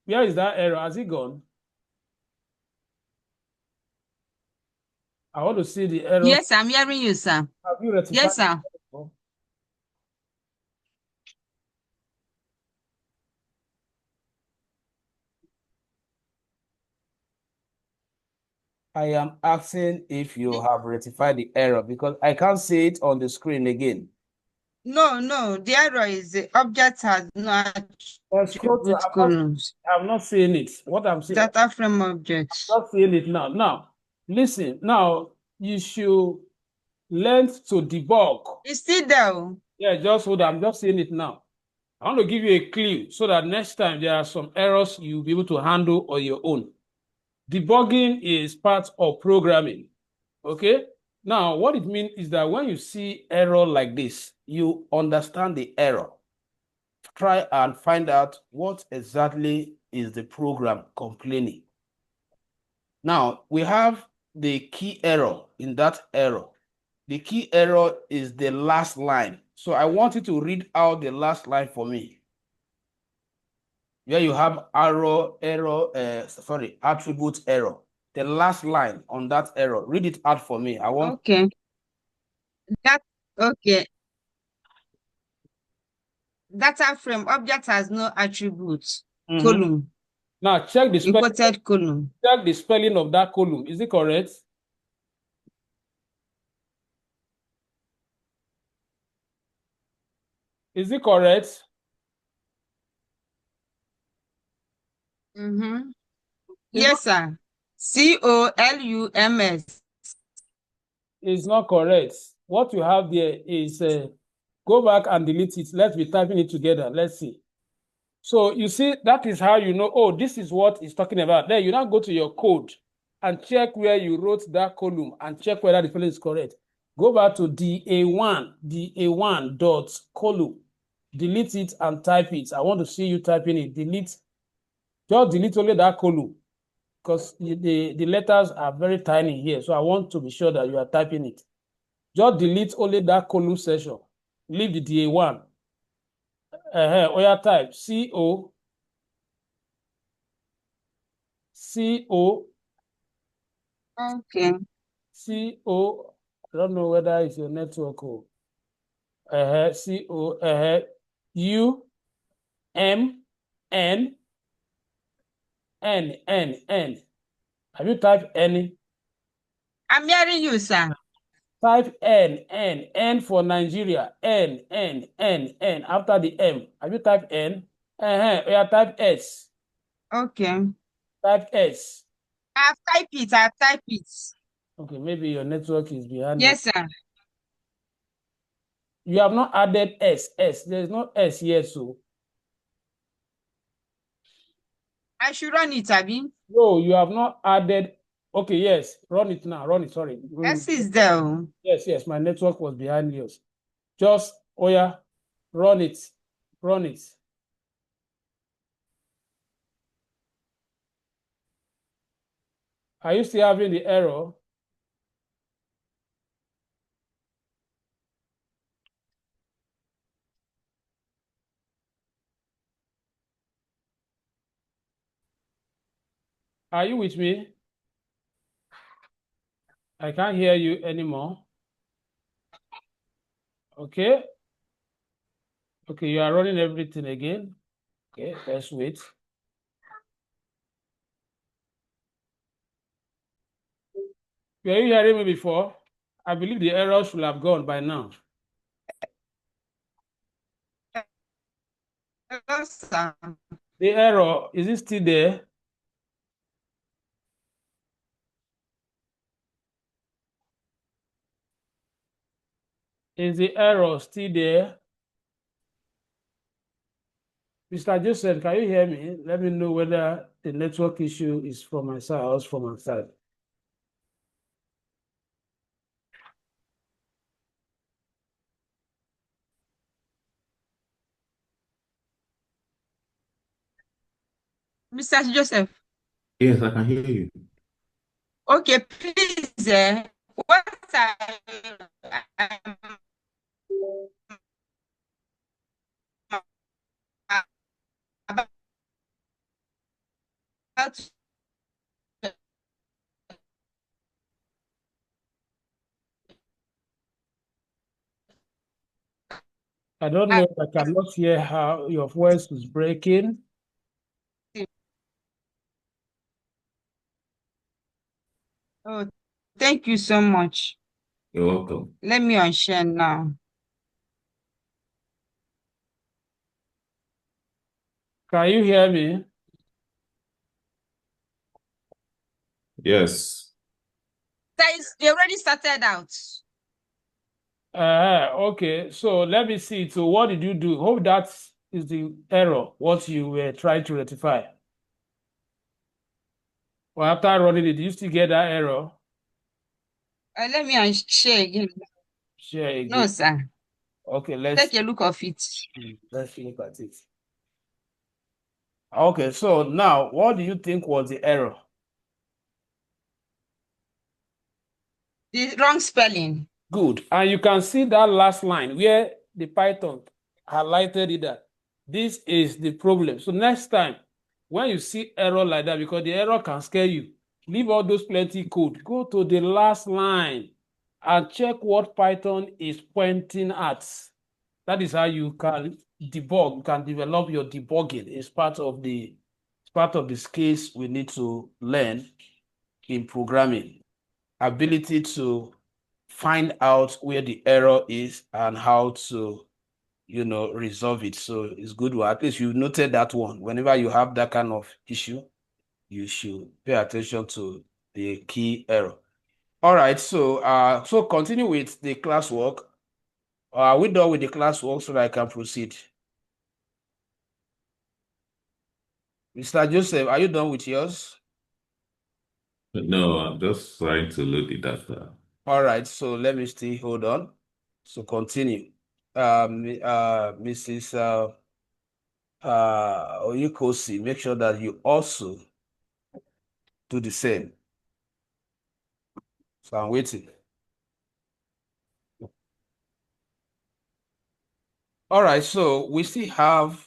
[SPEAKER 1] Where is that error? Has it gone? I want to see the error.
[SPEAKER 2] Yes, I'm hearing you, sir.
[SPEAKER 1] Have you rectified?
[SPEAKER 2] Yes, sir.
[SPEAKER 1] I am asking if you have rectified the error, because I can't see it on the screen again.
[SPEAKER 2] No, the error is the object has no attribute columns.
[SPEAKER 1] I'm not seeing it. What I'm seeing,
[SPEAKER 2] Data frame object.
[SPEAKER 1] I'm not seeing it now. Now, listen. Now, you should learn to debug.
[SPEAKER 2] It's still there. Oh.
[SPEAKER 1] Yeah, just hold on. I'm just seeing it now. I want to give you a clue so that next time there are some errors you'll be able to handle on your own. Debugging is part of programming. Okay? Now, what it means is that when you see error like this, you understand the error. Try and find out what exactly is the program complaining. Now, we have the key error in that error. The key error is the last line. So I want you to read out the last line for me. Where you have attribute error. The last line on that error. Read it out for me. I want.
[SPEAKER 2] Okay. Okay. Data frame object has no attributes. Column.
[SPEAKER 1] Now check the spelling.
[SPEAKER 2] Imported column.
[SPEAKER 1] Check the spelling of that column. Is it correct? Is it correct?
[SPEAKER 2] Yes, sir. COLUMS.
[SPEAKER 1] Is not correct. What you have there is go back and delete it. Let's be typing it together. Let's see. So you see, that is how you know, oh, this is what it's talking about. Then you now go to your code and check where you wrote that column and check whether the spelling is correct. Go back to DA1 dot column. Delete it and type it. I want to see you typing it. Delete. Just delete only that column, because the letters are very tiny here. So I want to be sure that you are typing it. Just delete only that column section. Leave the DA1. Type CO.
[SPEAKER 2] Okay.
[SPEAKER 1] CO. I don't know whether it's your network or CO. U M N N. Have you typed any?
[SPEAKER 2] I'm hearing you, sir.
[SPEAKER 1] Type N for Nigeria. N. After the M. Have you typed N? Type S.
[SPEAKER 2] Okay.
[SPEAKER 1] Type S.
[SPEAKER 2] I've typed it.
[SPEAKER 1] Okay, maybe your network is behind.
[SPEAKER 2] Yes, sir.
[SPEAKER 4] You have not added S. There is no S here, so.
[SPEAKER 2] I should run it, Abi.
[SPEAKER 4] No, you have not added. Okay, yes. Run it now. Run it. Sorry.
[SPEAKER 2] S is there.
[SPEAKER 4] Yes. My network was behind yours. Just, oh yeah, run it. Run it. Are you still having the error? Are you with me? I can't hear you anymore. Okay. Okay, you are running everything again. Okay, let's wait. Were you hearing me before? I believe the error should have gone by now.
[SPEAKER 2] Hello, sir.
[SPEAKER 4] The error, is it still there? Is the error still there? Mr. Joseph, can you hear me? Let me know whether the network issue is from my side or from my side.
[SPEAKER 2] Mr. Joseph.
[SPEAKER 3] Yes, I can hear you.
[SPEAKER 2] Okay, please, what about
[SPEAKER 4] I don't know. I cannot hear how your voice is breaking.
[SPEAKER 2] Oh, thank you so much.
[SPEAKER 3] You're welcome.
[SPEAKER 2] Let me unshare now.
[SPEAKER 4] Can you hear me?
[SPEAKER 3] Yes.
[SPEAKER 2] Guys, they already started out.
[SPEAKER 4] Okay, so let me see. So what did you do? Hope that is the error, what you were trying to rectify. Well, after running it, did you still get that error?
[SPEAKER 2] Let me share again.
[SPEAKER 4] Share again.
[SPEAKER 2] No, sir.
[SPEAKER 4] Okay, let's
[SPEAKER 2] Take a look of it.
[SPEAKER 4] look at it. Okay, so now what do you think was the error?
[SPEAKER 2] The wrong spelling.
[SPEAKER 4] Good. And you can see that last line where the Python highlighted it that this is the problem. So next time, when you see error like that, because the error can scare you, leave all those plenty code. Go to the last line and check what Python is pointing at. That is how you can debug, you can develop your debugging. It's part of the skills we need to learn in programming. Ability to find out where the error is and how to, resolve it. So it's good. Well, at least you noted that one. Whenever you have that kind of issue, you should pay attention to the key error. All right. So continue with the classwork. Are we done with the classwork so that I can proceed? Mr. Joseph, are you done with yours?
[SPEAKER 3] No, I'm just trying to load the data.
[SPEAKER 4] All right. So let me still hold on. So continue. Mrs. Oyukosi, make sure that you also do the same. So I'm waiting. All right, so we still have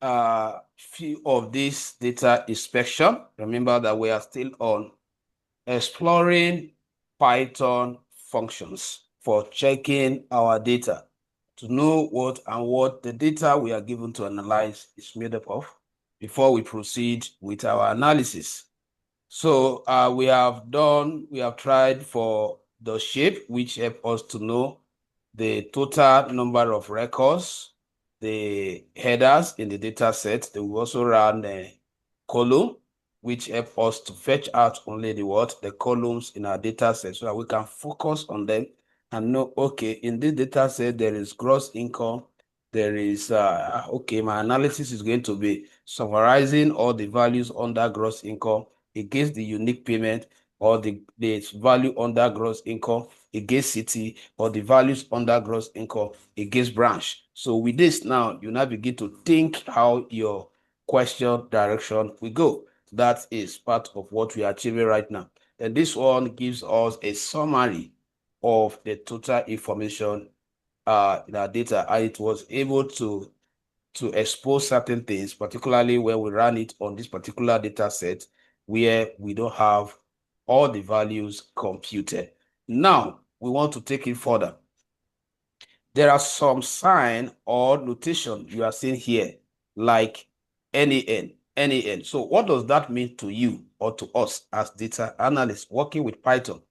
[SPEAKER 4] a few of this data inspection. Remember that we are still on exploring Python functions for checking our data to know what the data we are given to analyze is made up of before we proceed with our analysis. So we have tried for the shape, which help us to know the total number of records, the headers in the data set. Then we also ran a column, which help us to fetch out only the columns in our data set so that we can focus on them
[SPEAKER 1] and know, okay, in this data set, there is gross income. There is, okay, my analysis is going to be summarizing all the values under gross income against the unique payment, or the value under gross income against city, or the values under gross income against branch. So with this now, you now begin to think how your question direction will go. That is part of what we are achieving right now. And this one gives us a summary of the total information in our data, and it was able to expose certain things, particularly when we ran it on this particular data set where we don't have all the values computed. Now, we want to take it further. There are some sign or notation you are seeing here, like NaN, NaN. So what does that mean to you or to us as data analysts working with Python?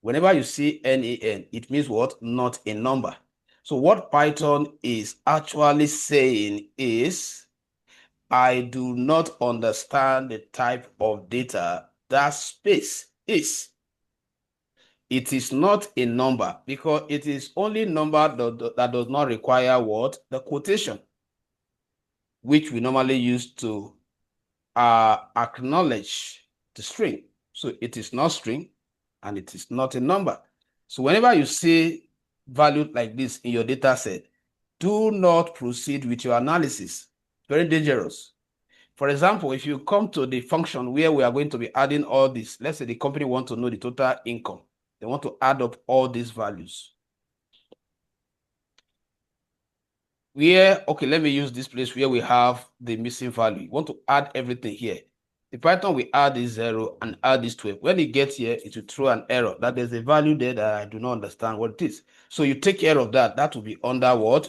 [SPEAKER 1] Whenever you see NaN, it means what? Not a number. So what Python is actually saying is, I do not understand the type of data that space is. It is not a number, because it is only number that does not require what? The quotation, which we normally use to acknowledge the string. So it is not string, and it is not a number. So whenever you see value like this in your data set, do not proceed with your analysis. Very dangerous. For example, if you come to the function where we are going to be adding all this, let's say the company wants to know the total income. They want to add up all these values. Okay, let me use this place where we have the missing value. You want to add everything here. The Python will add this 0 and add this 12. When it gets here, it will throw an error that there's a value there that I do not understand what it is. So you take care of that. That will be under what?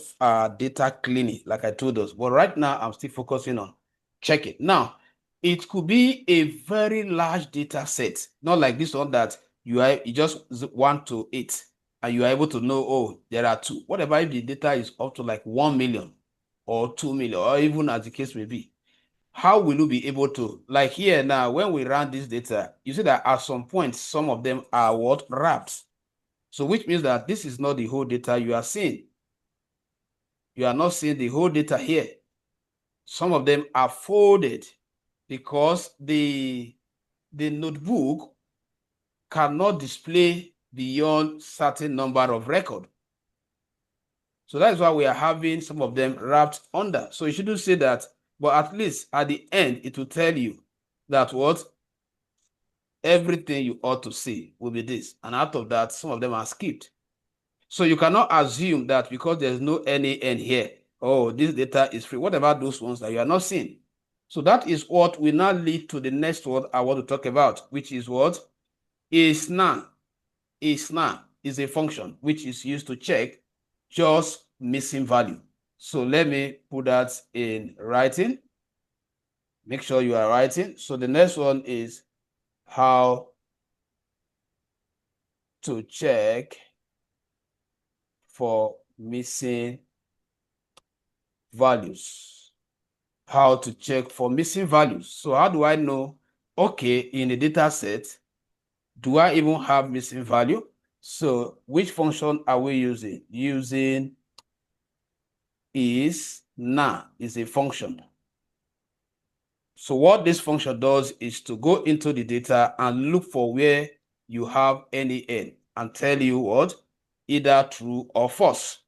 [SPEAKER 1] Data cleaning, like I told us. But right now, I'm still focusing on check it. Now, it could be a very large data set, not like this one that you just 1 to 8. And you are able to know, oh, there are 2. Whatever if the data is up to like 1 million or 2 million, or even as the case may be, how will you be able to, like here now, when we run this data, you see that at some point, some of them are what? Wrapped. So which means that this is not the whole data you are seeing. You are not seeing the whole data here. Some of them are folded because the notebook cannot display beyond certain number of record. So that's why we are having some of them wrapped under. So you shouldn't say that, but at least at the end, it will tell you that what? Everything you ought to see will be this. And out of that, some of them are skipped. So you cannot assume that because there's no NaN here, oh, this data is free. What about those ones that you are not seeing? So that is what will now lead to the next word I want to talk about, which is what? IsNaN. IsNaN is a function which is used to check just missing value. So let me put that in writing. Make sure you are writing. So the next one is how to check for missing values. How to check for missing values. So how do I know, okay, in a data set, do I even have missing value? So which function are we using? Using isNaN is a function. So what this function does is to go into the data and look for where you have NaN and tell you what? Either true or false.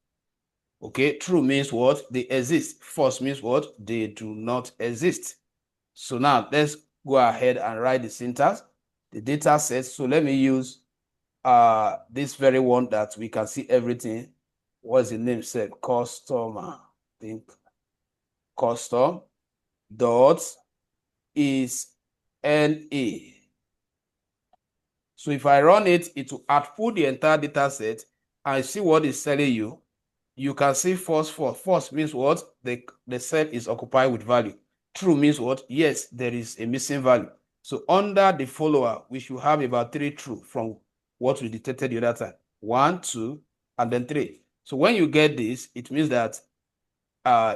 [SPEAKER 1] Okay, true means what? They exist. False means what? They do not exist. So now let's go ahead and write the syntax. The data set. So let me use this very one that we can see everything. What's the name said? Customer. I think custom dot is NA. So if I run it, it will output the entire data set and see what it's telling you. You can see false, false. False means what? The cell is occupied with value. True means what? Yes, there is a missing value. So under the follower, we should have about 3 true from what we detected the other time. 1, 2, and then 3. So when you get this, it means that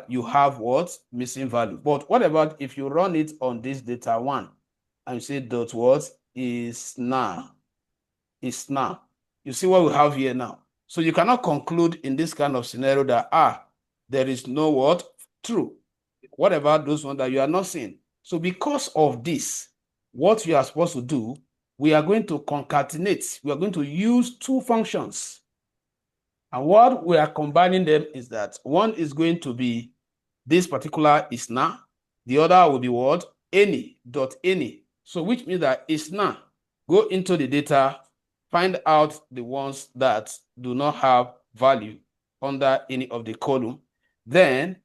[SPEAKER 1] you have what? Missing value. But what about if you run it on this data 1 and you say dot what? IsNaN. IsNaN. You see what we have here now? So you cannot conclude in this kind of scenario that, there is no what? True. Whatever those ones that you are not seeing. So because of this, what you are supposed to do, we are going to concatenate. We are going to use two functions. And what we are combining them is that one is going to be this particular ISNA. The other will be what? Any. So which means that ISNA, go into the data, find out the ones that do not have value under any of the column. Then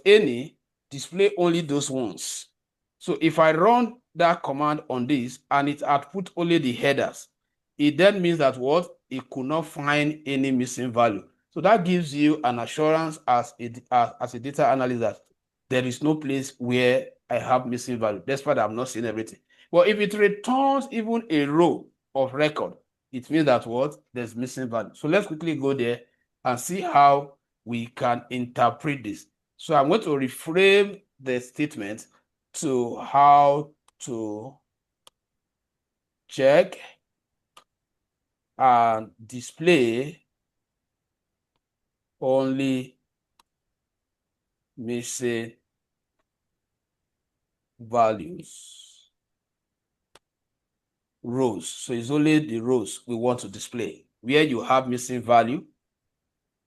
[SPEAKER 1] .any, display only those ones. So if I run that command on this and it output only the headers, it then means that what? It could not find any missing value. So that gives you an assurance as a data analyst that there is no place where I have missing value. That's why I'm not seeing everything. Well, if it returns even a row of record, it means that what? There's missing value. So let's quickly go there and see how we can interpret this. So I'm going to reframe the statement to how to check and display only missing values. Rows. So it's only the rows we want to display. Where you have missing value,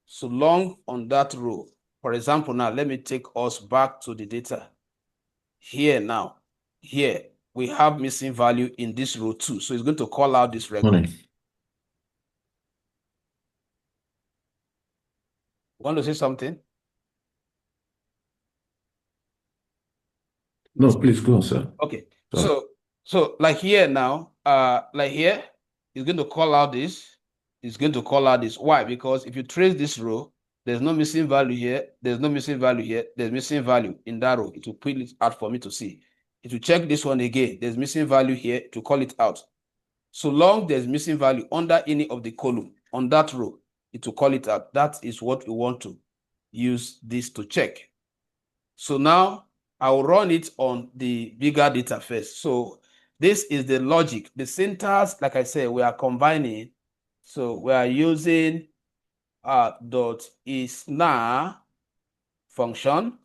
[SPEAKER 1] so long on that row. For example, now let me take us back to the data. Here now, here we have missing value in this row too. So it's going to call out this record. Want to say something?
[SPEAKER 3] No, please go on, sir.
[SPEAKER 1] Okay.
[SPEAKER 3] Sorry.
[SPEAKER 1] So like here now, like here, it's going to call out this. It's going to call out this. Why? Because if you trace this row, there's no missing value here. There's no missing value here. There's missing value in that row. It will pull it out for me to see. It will check this one again. There's missing value here to call it out. So long there's missing value under any of the column on that row, it will call it out. That is what we want to use this to check. So now I will run it on the bigger data first. So this is the logic. The syntax, like I said, we are combining. So we are using .isNa function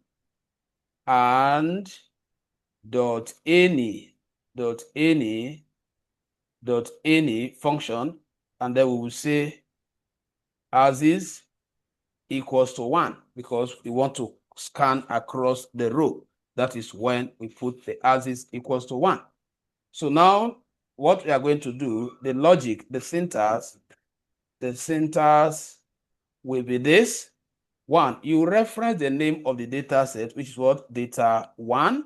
[SPEAKER 1] and .any function, and then we will say as is equals to 1 because we want to scan across the row. That is when we put the as is equals to 1. So now what we are going to do, the logic, the syntax will be this. 1, you reference the name of the data set, which is what? Data 1.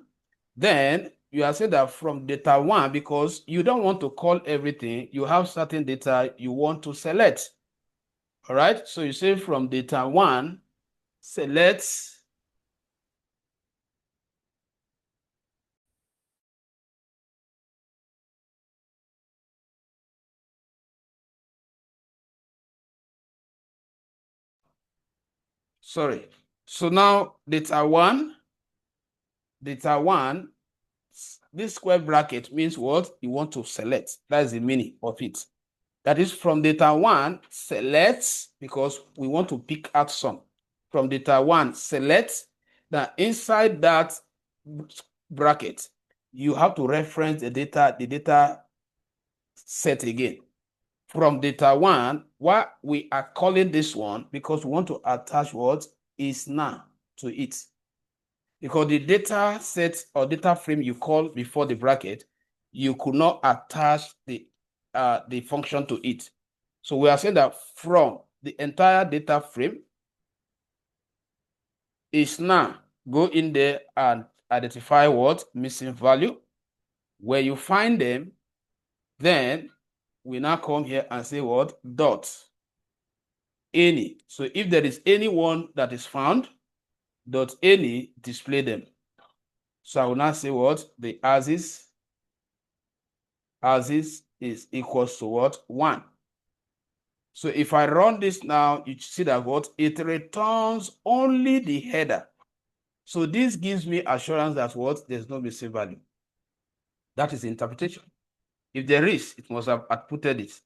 [SPEAKER 1] Then you are saying that from data 1, because you don't want to call everything, you have certain data you want to select. All right, so you say from data 1, select sorry. So now data 1, this square bracket means what? You want to select. That is the meaning of it. That is from data 1, select, because we want to pick out some. From data 1, select. That inside that bracket, you have to reference the data set again. From data 1, why we are calling this one? Because we want to attach what is now to it. Because the data set or data frame you call before the bracket, you could not attach the function to it. So we are saying that from the entire data frame is now go in there and identify what missing value. Where you find them, then we now come here and say what dot any. So if there is any one that is found, dot any, display them. So I will now say what the as is is equals to what 1. So if I run this now, you see that what it returns only the header. So this gives me assurance that what there's no missing value. That is the interpretation. If there is, it must have outputted it.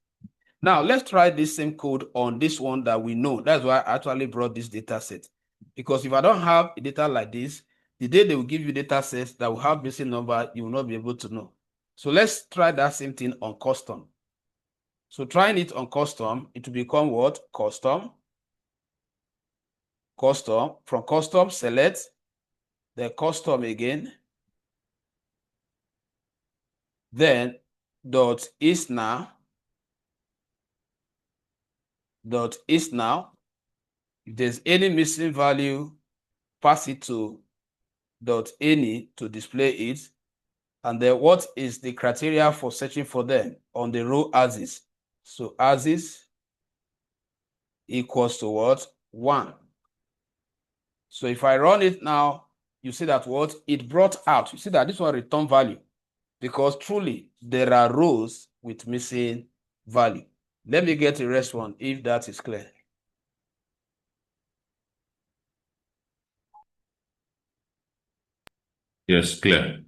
[SPEAKER 1] Now, let's try this same code on this one that we know. That's why I actually brought this data set. Because if I don't have a data like this, the day they will give you data sets that will have missing number, you will not be able to know. So let's try that same thing on custom. So trying it on custom, it will become what? Custom. Custom. From custom, select the custom again. Then .is now. .is now. If there's any missing value, pass it to .any to display it. And then what is the criteria for searching for them on the row axis? So axis equals to what? 1. So if I run it now, you see that what? It brought out. You see that this one return value because truly there are rows with missing value. Let me get a response if that is clear.
[SPEAKER 3] Yes, clear.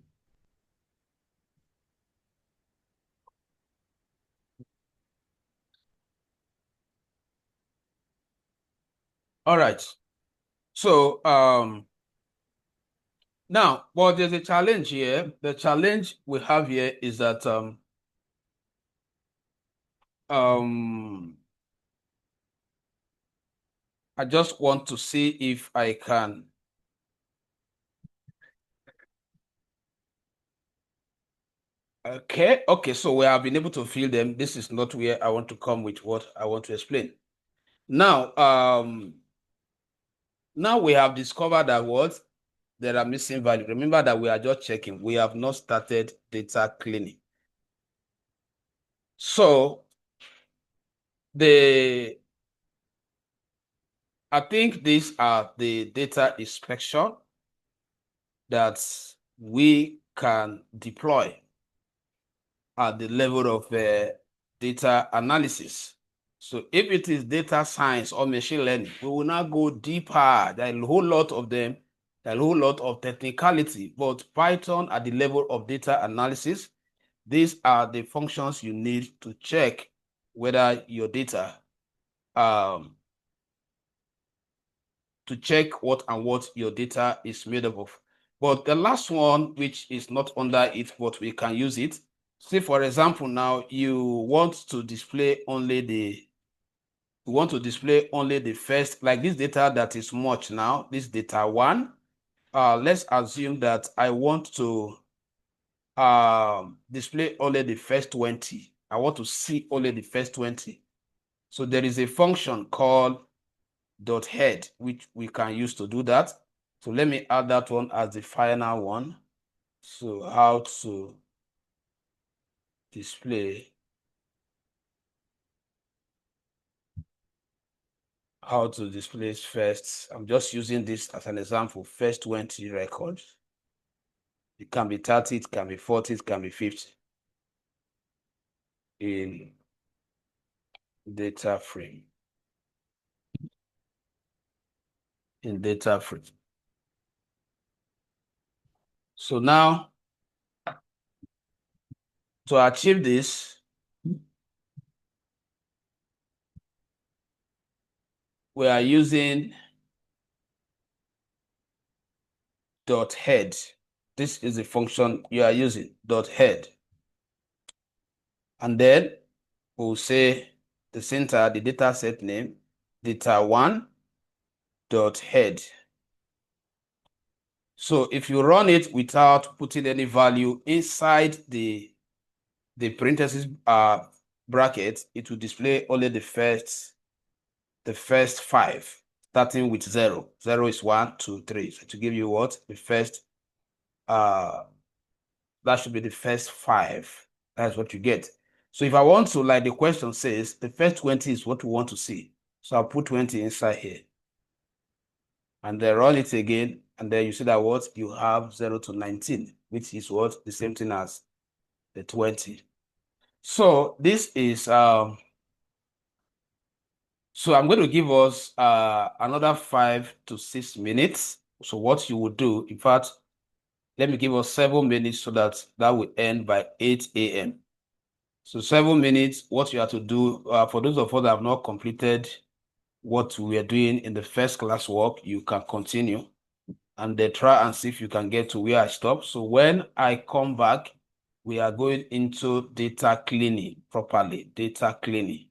[SPEAKER 1] All right. So now, well, there's a challenge here. The challenge we have here is that I just want to see if I can. Okay, so we have been able to fill them. This is not where I want to come with what I want to explain. Now, now we have discovered that what there are missing value. Remember that we are just checking. We have not started data cleaning. So I think these are the data inspection that we can deploy at the level of data analysis. So if it is data science or machine learning, we will not go deeper. There are a whole lot of them. There are a whole lot of technicality, but Python at the level of data analysis, these are the functions you need to check whether your data, to check what your data is made up of. But the last one, which is not under it, but we can use it. Say, for example, now you want to display only the first, like this data that is much now, this data 1. Let's assume that I want to display only the first 20. I want to see only the first 20. So there is a function called .head, which we can use to do that. So let me add that one as the final one. So how to display first. I'm just using this as an example, first 20 records. It can be 30, it can be 40, it can be 50 in data frame. So now, to achieve this, we are using .head. This is the function you are using, .head. And then we'll say the center, the data set name, data1 .head. So if you run it without putting any value inside the parentheses bracket, it will display only the first 5, starting with 0. 0 is 1, 2, 3. So to give you what? The first, that should be the first 5. That's what you get. So if I want to, like the question says, the first 20 is what we want to see. So I'll put 20 inside here. And then run it again. And then you see that what? You have 0 to 19, which is what? The same thing as the 20. So this is, so I'm going to give us another 5 to 6 minutes. So what you would do, in fact, let me give us 7 minutes so that will end by 8 a.m. So 7 minutes, what you have to do, for those of us that have not completed what we are doing in the first class work, you can continue and then try and see if you can get to where I stopped. So when I come back, we are going into data cleaning properly, data cleaning.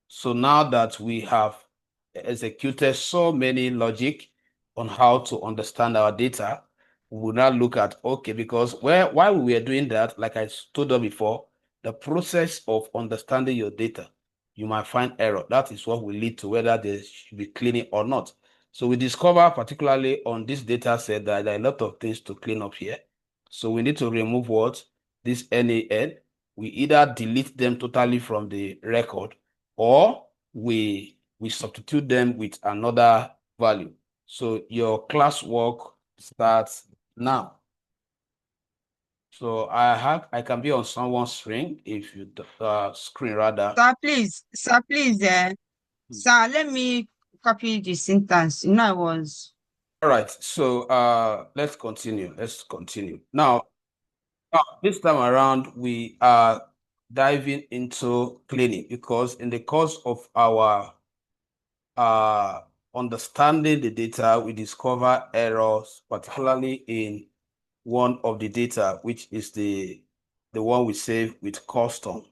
[SPEAKER 1] So now that we have executed so many logic on how to understand our data, we will now look at, okay, because while we were doing that, like I told you before, the process of understanding your data, you might find error. That is what will lead to whether there should be cleaning or not. So we discover, particularly on this data set, that there are a lot of things to clean up here. So we need to remove what? This NaN. We either delete them totally from the record, or we substitute them with another value. So your classwork starts now. So I can be on someone's screen if you screen rather.
[SPEAKER 2] Sir, please, sir, let me copy the sentence. I was.
[SPEAKER 1] All right. So let's continue. Now, this time around, we are diving into cleaning, because in the course of our understanding the data, we discover errors, particularly in one of the data, which is the one we save with custom.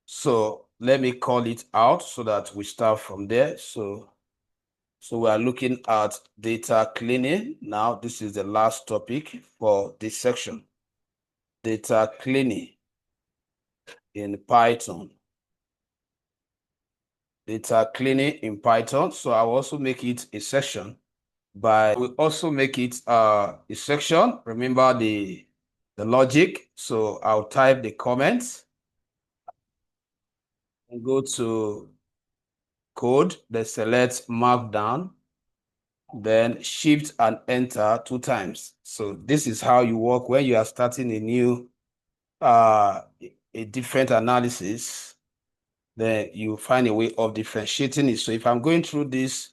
[SPEAKER 1] So let me call it out so that we start from there. So we are looking at data cleaning. Now, this is the last topic for this section. Data cleaning in Python. Data cleaning in Python. So I will also make it a section. We'll also make it a section. Remember the logic. So I'll type the comments and go to code, then select markdown, then shift and enter 2 times. So this is how you work when you are starting a new a different analysis. Then you find a way of differentiating it. So if I'm going through this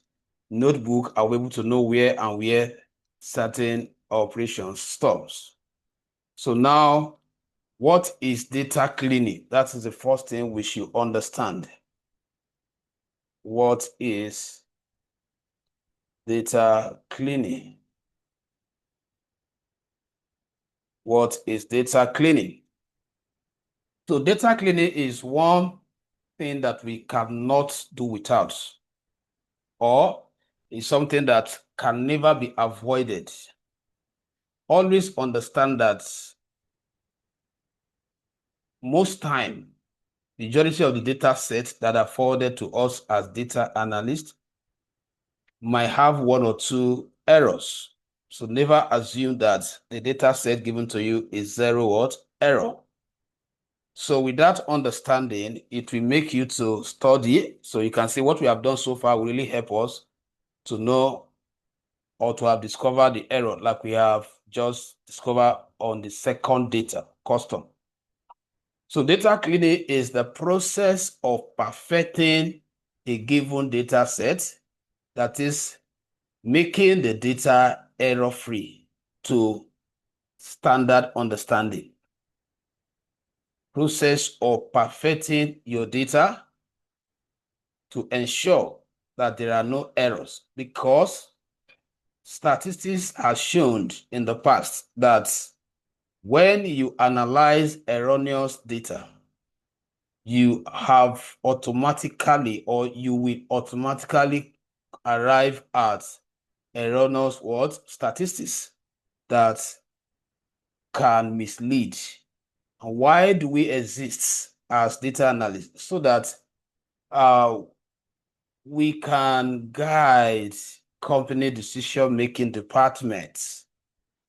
[SPEAKER 1] notebook, I'll be able to know where and where certain operations stops. So now, what is data cleaning? That is the first thing we should understand. What is data cleaning? What is data cleaning? So data cleaning is one thing that we cannot do without, or is something that can never be avoided. Always understand that most time, the majority of the data sets that are forwarded to us as data analysts might have 1 or 2 errors. So never assume that the data set given to you is 0 what? Error. So with that understanding, it will make you to study. So you can see what we have done so far will really help us to know or to have discovered the error, like we have just discovered on the second data, custom. So data cleaning is the process of perfecting a given data set, that is, making the data error-free to standard understanding. Process of perfecting your data to ensure that there are no errors, because statistics have shown in the past that when you analyze erroneous data, you have automatically, or you will automatically arrive at erroneous what? Statistics that can mislead. And why do we exist as data analysts? So that we can guide company decision-making departments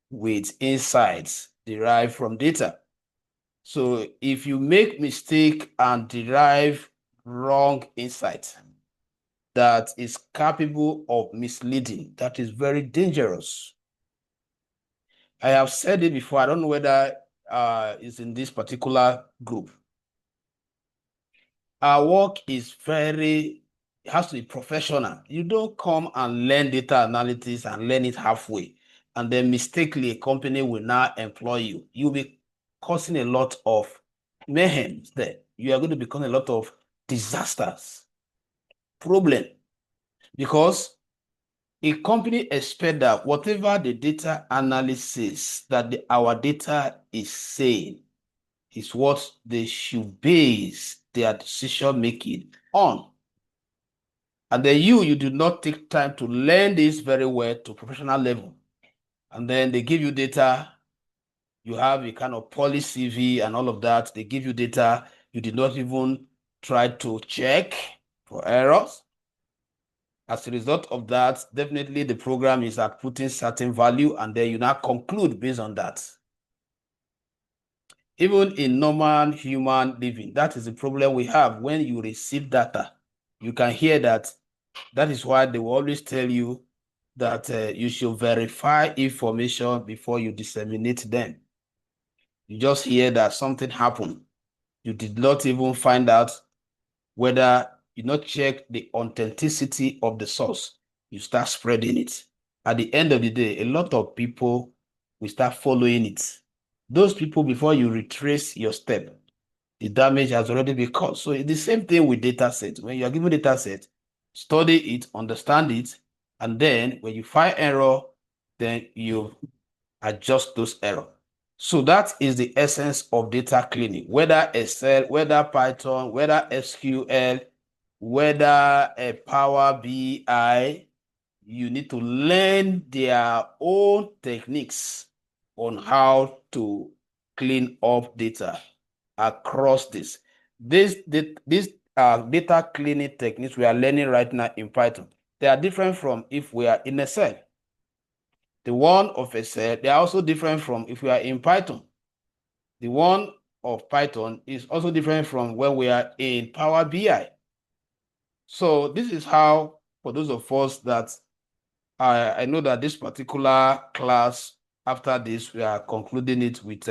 [SPEAKER 1] with insights derived from data. So if you make mistake and derive wrong insight that is capable of misleading, that is very dangerous. I have said it before, I don't know whether it's in this particular group. Our work is it has to be professional. You don't come and learn data analytics and learn it halfway, and then mistakenly a company will now employ you. You'll be causing a lot of mayhem there. You are going to become a lot of disasters, problem, because a company expects that whatever the data analysis that our data is saying is what they should base their decision making on. And then you do not take time to learn this very well to professional level. And then they give you data, you have a kind of policy CV and all of that. They give you data, you did not even try to check for errors. As a result of that, definitely the program is outputting certain value, and then you now conclude based on that. Even in normal human living, that is the problem we have. When you receive data, you can hear that. That is why they will always tell you that you should verify information before you disseminate them. You just hear that something happened. You did not even find out whether you not check the authenticity of the source. You start spreading it. At the end of the day, a lot of people will start following it. Those people, before you retrace your step, the damage has already been caused. So it's the same thing with data sets. When you are given data set, study it, understand it, and then when you find error, then you adjust those errors. So that is the essence of data cleaning, whether Excel, whether Python, whether SQL, whether a Power BI, you need to learn their own techniques on how to clean up data across this. These data cleaning techniques we are learning right now in Python, they are different from if we are in Excel. The one of Excel, they are also different from if we are in Python. The one of Python is also different from when we are in Power BI. So this is how, for those of us that I know that this particular class, after this, we are concluding it with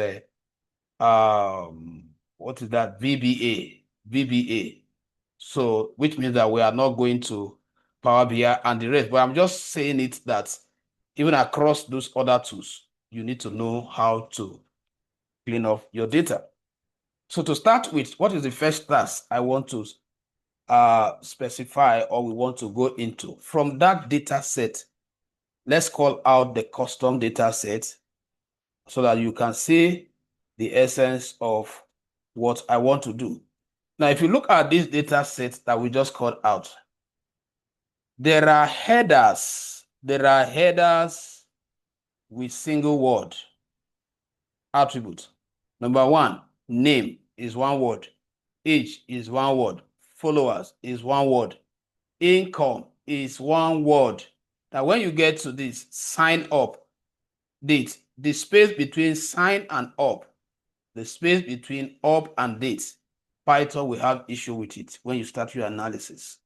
[SPEAKER 1] what is that? VBA. So which means that we are not going to Power BI and the rest, but I'm just saying it that even across those other tools, you need to know how to clean up your data. So to start with, what is the first task I want to specify, or we want to go into? From that data set, let's call out the custom data set so that you can see the essence of what I want to do. Now, if you look at this data set that we just called out, there are headers. There are headers with single word attribute. Number one, name is one word. Age is one word. Followers is one word. Income is one word. Now, when you get to this, sign up, date, the space between sign and up, the space between up and date, Python will have issue with it when you start your analysis.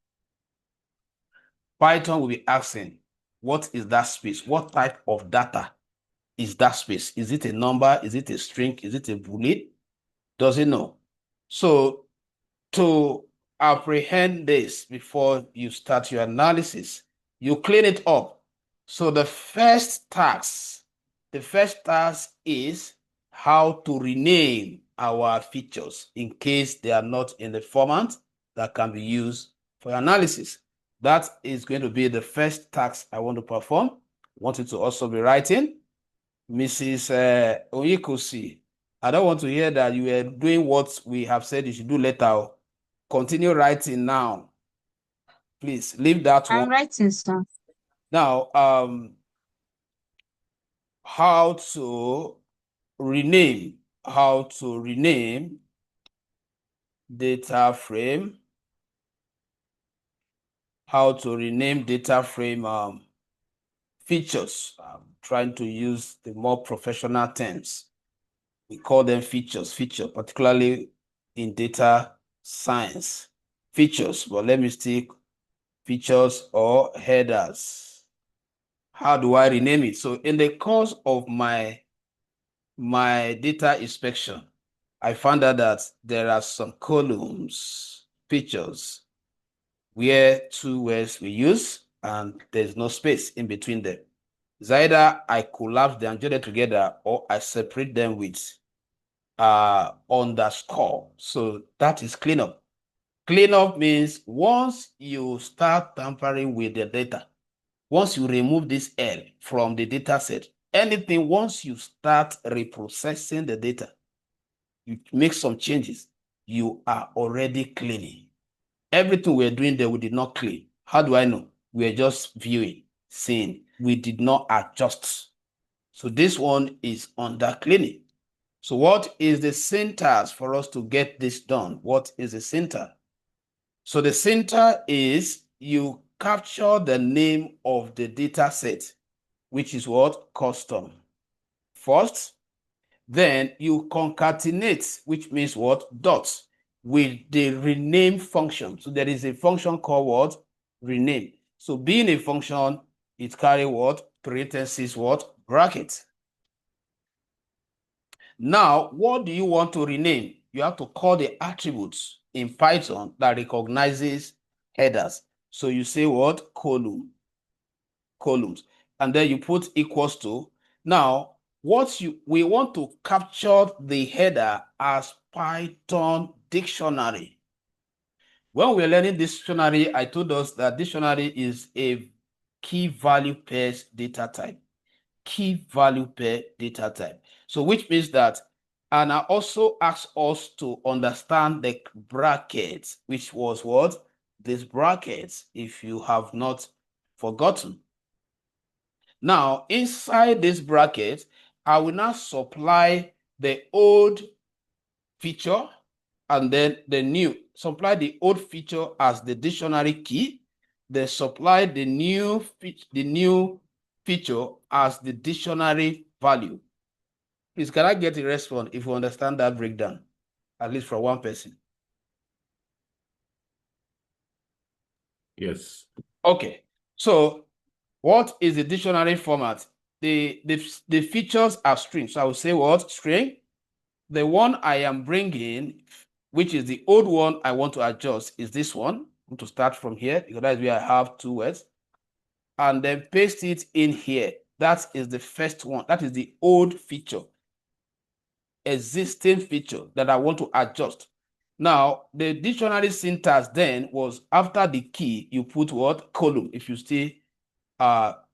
[SPEAKER 1] Python will be asking, what is that space? What type of data is that space? Is it a number? Is it a string? Is it a boolean? Does it know? So to apprehend this before you start your analysis, you clean it up. So the first task is how to rename our features in case they are not in the format that can be used for analysis. That is going to be the first task I want to perform. I want you to also be writing. Mrs. Oyikosi, I don't want to hear that you are doing what we have said you should do later. Continue writing now. Please leave that one.
[SPEAKER 2] I'm writing, sir.
[SPEAKER 1] Now, how to rename data frame, features. I'm trying to use the more professional terms. We call them features, particularly in data science. Features, but let me stick features or headers. How do I rename it? So in the course of my data inspection, I found out that there are some columns, features, where two words we use and there's no space in between them. It's either I collapse them together or I separate them with underscore. So that is cleanup. Cleanup means once you start tampering with the data, once you remove this L from the data set, anything, once you start reprocessing the data, you make some changes, you are already cleaning. Everything we're doing there, we did not clean. How do I know? We're just viewing, seeing. We did not adjust. So this one is under cleaning. So what is the syntax for us to get this done? What is the syntax? So the syntax is you capture the name of the data set, which is what? Custom. First, then you concatenate, which means what? Dots, with the rename function. So there is a function called what? Rename. So being a function, it carry what? Parentheses, what? Bracket. Now, what do you want to rename? You have to call the attributes in Python that recognizes headers. So you say what? Columns. And then you put equals to. Now, we want to capture the header as Python dictionary. When we're learning dictionary, I told us that dictionary is a key value pairs data type. Key value pair data type. So which means that Anna also asks us to understand the brackets, which was what? These brackets, if you have not forgotten. Now, inside this bracket, I will now supply the old feature and then the new. Supply the old feature as the dictionary key. Then supply the new feature as the dictionary value. Please, can I get a response if you understand that breakdown? At least from one person.
[SPEAKER 3] Yes.
[SPEAKER 1] Okay. So what is the dictionary format? The features are string. So I will say what? String. The one I am bringing, which is the old one I want to adjust, is this one. I want to start from here because that's where I have two words. And then paste it in here. That is the first one. That is the old feature, existing feature that I want to adjust. Now, the dictionary syntax then was after the key, you put what? Column. If you still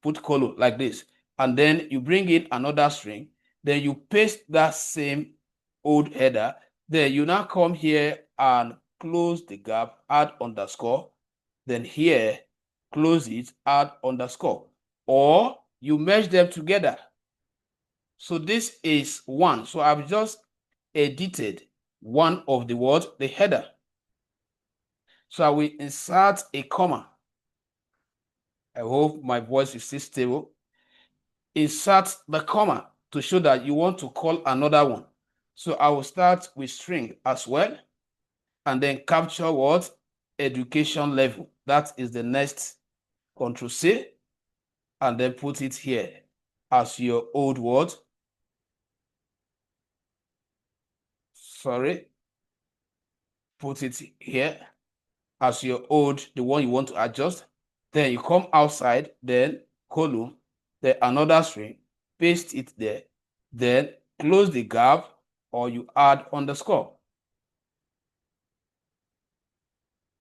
[SPEAKER 1] put column like this, and then you bring in another string, then you paste that same old header. Then you now come here and close the gap, add underscore. Then here, close it, add underscore. Or you merge them together. So this is one. So I've just edited one of the words, the header. So I will insert a comma. I hope my voice is still stable. Insert the comma to show that you want to call another one. So I will start with string as well, and then capture what? Education level. That is the next. Control C, and then put it here as your old word. Sorry. Put it here as your old, the one you want to adjust. Then you come outside, then column, then another string, paste it there, then close the gap, or you add underscore.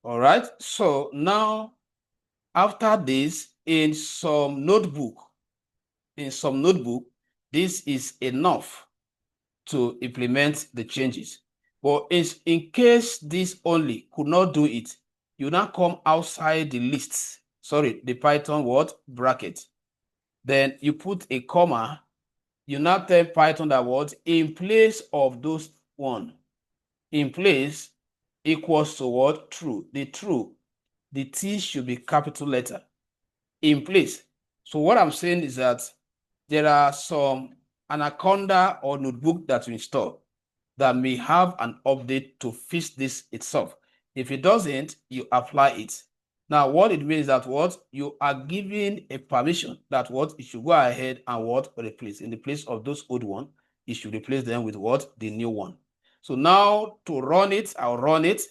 [SPEAKER 1] All right. So now, after this, in some notebook, this is enough to implement the changes. But in case this only could not do it, you now come outside the list, sorry, the Python what? Bracket. Then you put a comma, you now tell Python that what? In place of those one, in place equals to what? True. The true, the T should be capital letter. In place. So what I'm saying is that there are some Anaconda or notebook that you install that may have an update to fix this itself. If it doesn't, you apply it. Now, what it means is that what? You are giving a permission that what? It should go ahead and what? Replace. In the place of those old one, it should replace them with what? The new one. So now to run it, I'll run it.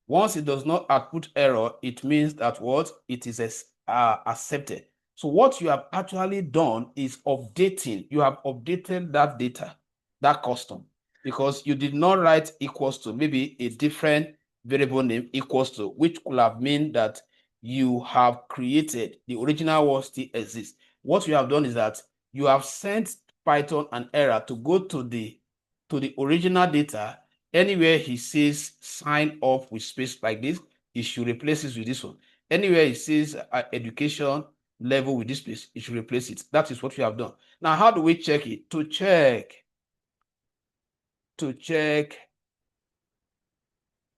[SPEAKER 1] Once it does not output error, it means that what? It is accepted. So what you have actually done is updating. You have updated that data, that custom. because you did not write equals to, maybe a different variable name equals to, which could have meant that you have created the original one still exists. What you have done is that you have sent Python an error to go to the original data. Anywhere he says sign off with space like this, it should replace it with this one. Anywhere it says education level with this place, it should replace it. That is what we have done. Now, how do we check it? To check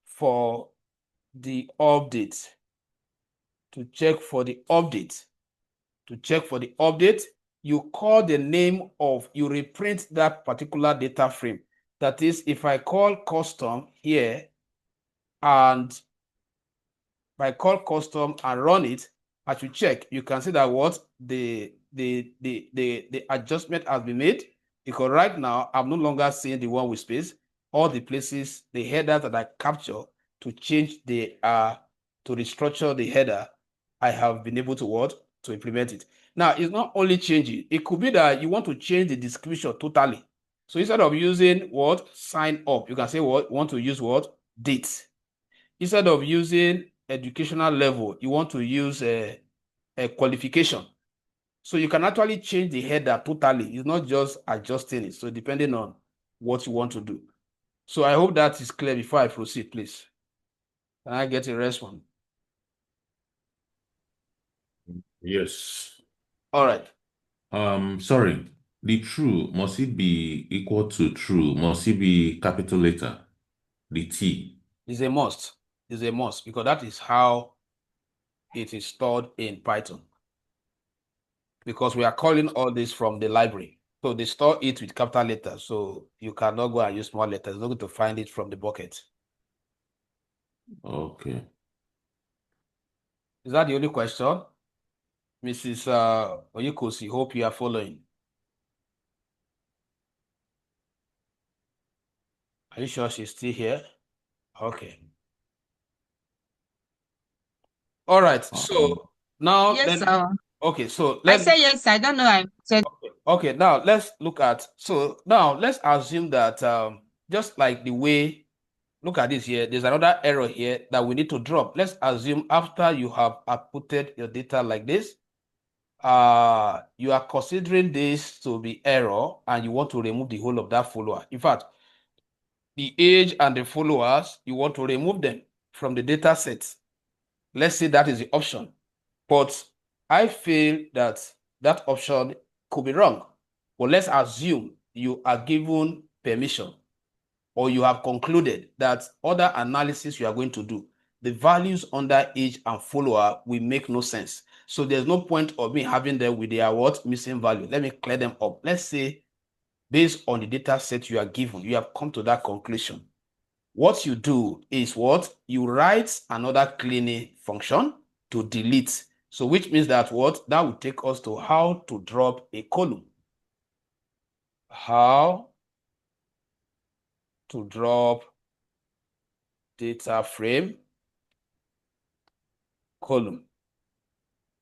[SPEAKER 1] for the update. To check for the update, you call the name of, you reprint that particular data frame. That is, if I call custom here, and if I call custom and run it, as you check, you can see that what the adjustment has been made, because right now I'm no longer seeing the one with space. All the places, the headers that I capture to change the to restructure the header, I have been able to to implement it. Now, it's not only changing, it could be that you want to change the description totally. So instead of using sign up, you can say want to use date. Instead of using educational level, you want to use a qualification. So you can actually change the header totally. It's not just adjusting it. So depending on what you want to do. So I hope that is clear before I proceed, please. Can I get a response?
[SPEAKER 3] Yes.
[SPEAKER 1] All right.
[SPEAKER 3] Sorry. The true, must it be equal to true? Must it be capital letter? The T.
[SPEAKER 1] It's a must. It's a must, because that is how it is stored in Python. Because we are calling all this from the library. So they store it with capital letters. So you cannot go and use small letters. You're not going to find it from the bucket.
[SPEAKER 3] Okay.
[SPEAKER 1] Is that the only question? Mrs. Oyukosi, hope you are following. Are you sure she's still here? Okay. All right. So now,
[SPEAKER 2] Yes, sir.
[SPEAKER 1] okay. So
[SPEAKER 2] I say yes. I don't know. I said
[SPEAKER 1] okay. Now let's look at. So now let's assume that just like the way, look at this here. There's another error here that we need to drop. Let's assume after you have outputted your data like this, you are considering this to be error, and you want to remove the whole of that follower. In fact, the age and the followers, you want to remove them from the data set. Let's say that is the option. But I feel that that option could be wrong. But let's assume you are given permission, or you have concluded that other analysis you are going to do, the values under age and follower will make no sense. So there's no point of me having them with their missing value. Let me clear them up. Let's say, based on the data set you are given, you have come to that conclusion. What you do is you write another cleaning function to delete. So which means that that will take us to how to drop a column. How to drop data frame column.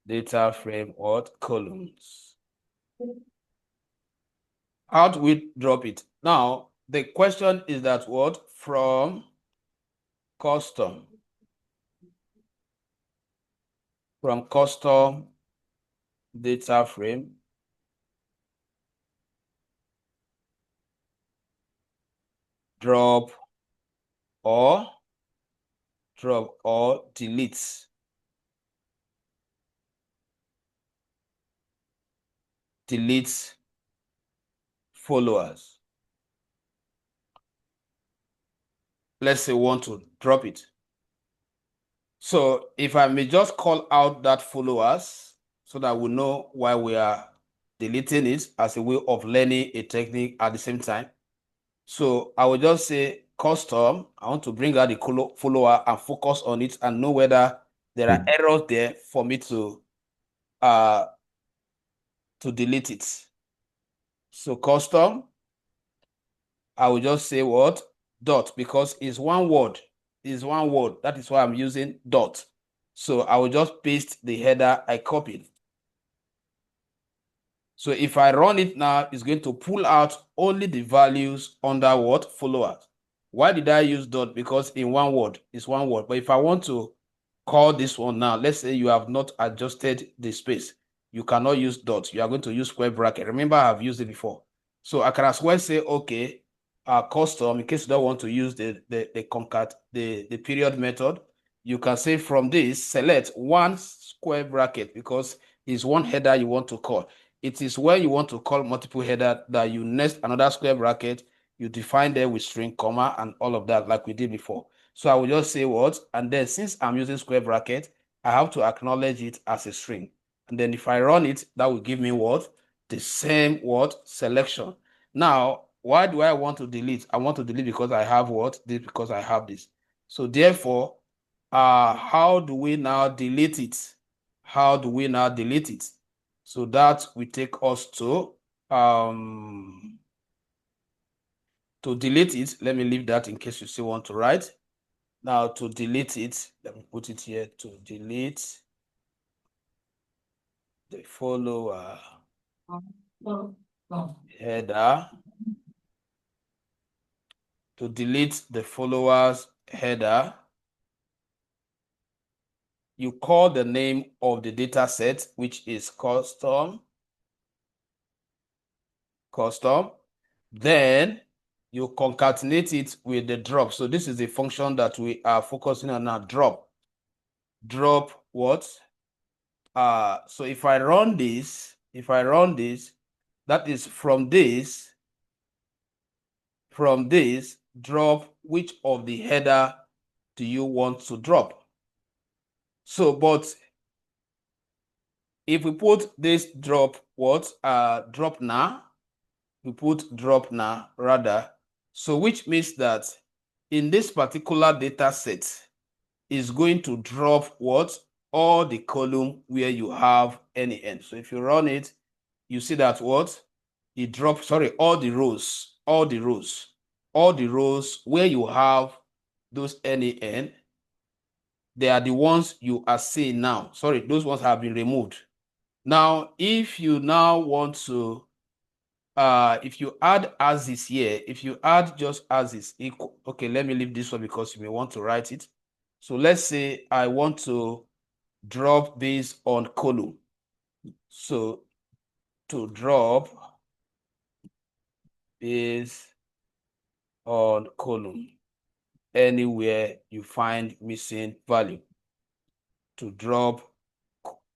[SPEAKER 1] Data frame columns. How do we drop it? Now, the question is that from custom. From custom data frame. Drop or delete. Delete followers. Let's say we want to drop it. So if I may just call out that followers so that we know why we are deleting it as a way of learning a technique at the same time. So I will just say custom. I want to bring out the follower and focus on it and know whether there are errors there for me to delete it. So custom, I will just say dot, because it's one word. It's one word. That is why I'm using dot. So I will just paste the header I copied. So if I run it now, it's going to pull out only the values under what? Followers. Why did I use dot? Because in one word, it's one word. But if I want to call this one now, let's say you have not adjusted the space, you cannot use dot. You are going to use square bracket. Remember, I've used it before. So I can as well say, okay, custom, in case you don't want to use the concat, the period method, you can say from this, select one square bracket because it's one header you want to call. It is when you want to call multiple header that you nest another square bracket, you define them with string, comma, and all of that like we did before. So I will just say what, and then since I'm using square bracket, I have to acknowledge it as a string. And then if I run it, that will give me what? The same what? Selection. Now, why do I want to delete? I want to delete because I have what? This, because I have this. So therefore, how do we now delete it? How do we now delete it? So that will take us to delete it. Let me leave that in case you still want to write. Now to delete it, let me put it here, to delete the follower header. To delete the followers header, you call the name of the data set, which is custom. Then you concatenate it with the drop. So this is the function that we are focusing on now, drop. Drop what? So if I run this, that is from this, drop which of the header do you want to drop? So, but if we put this drop what? Drop now, we put drop now rather. So which means that in this particular data set is going to drop what? All the column where you have any n. So if you run it, you see that what? It drops, sorry, all the rows where you have those NaN, they are the ones you are seeing now. Sorry, those ones have been removed. Now, if you now want to, if you add as is here, if you add just as is equal, okay, let me leave this one because you may want to write it. So let's say I want to drop this on column. So to drop is on column anywhere you find missing value. To drop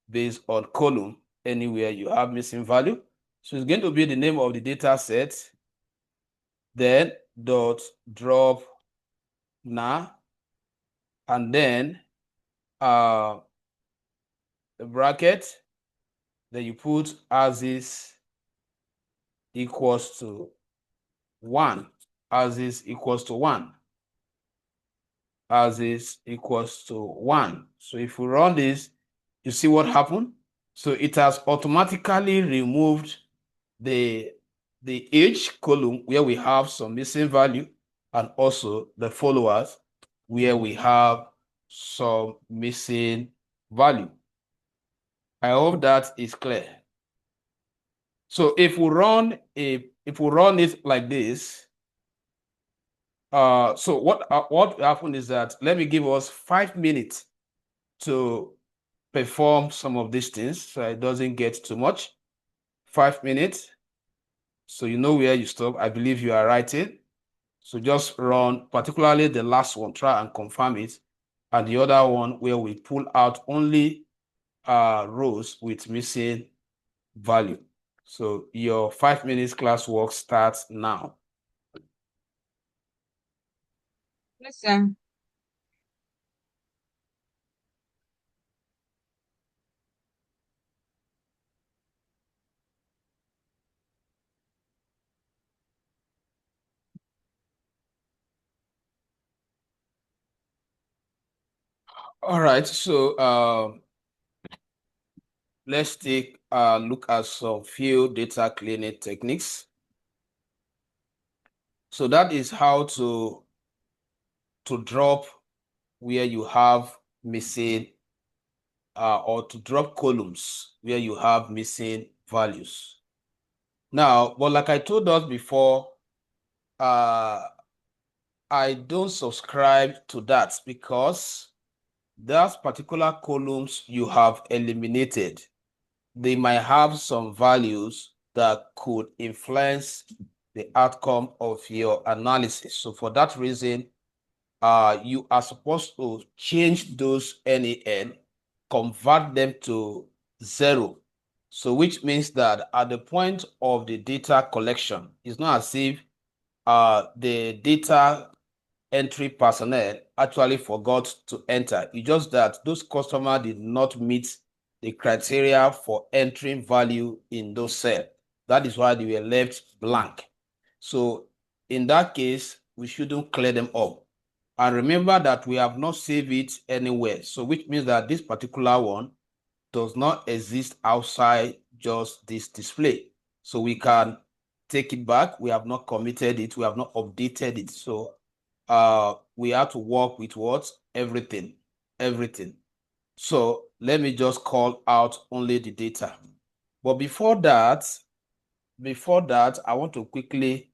[SPEAKER 1] based on column anywhere you have missing value. So it's going to be the name of the data set, then dot drop now, and then the bracket, then you put as is equals to 1, as is equals to 1, as is equals to 1. So if we run this, you see what happened? So it has automatically removed the H column where we have some missing value, and also the followers where we have some missing value. I hope that is clear. So if we run it like this, so what happened is that, let me give us 5 minutes to perform some of these things so it doesn't get too much. 5 minutes. So you know where you stop. I believe you are writing. So just run, particularly the last one, try and confirm it. And the other one where we pull out only rows with missing value. So your 5 minutes class work starts now.
[SPEAKER 2] Listen.
[SPEAKER 1] All right, so let's take a look at some few data cleaning techniques. So that is how to drop where you have missing or to drop columns where you have missing values. Now, but like I told us before, I don't subscribe to that because those particular columns you have eliminated, they might have some values that could influence the outcome of your analysis. So for that reason, you are supposed to change those NaN, convert them to 0. So which means that at the point of the data collection, it's not as if the data entry personnel actually forgot to enter. It's just that those customers did not meet the criteria for entering value in those cells. That is why they were left blank. So in that case, we shouldn't clear them up. And remember that we have not saved it anywhere. So which means that this particular one does not exist outside just this display. So we can take it back. We have not committed it. We have not updated it. So we have to work with what? Everything. So let me just call out only the data. But before that, I want to quickly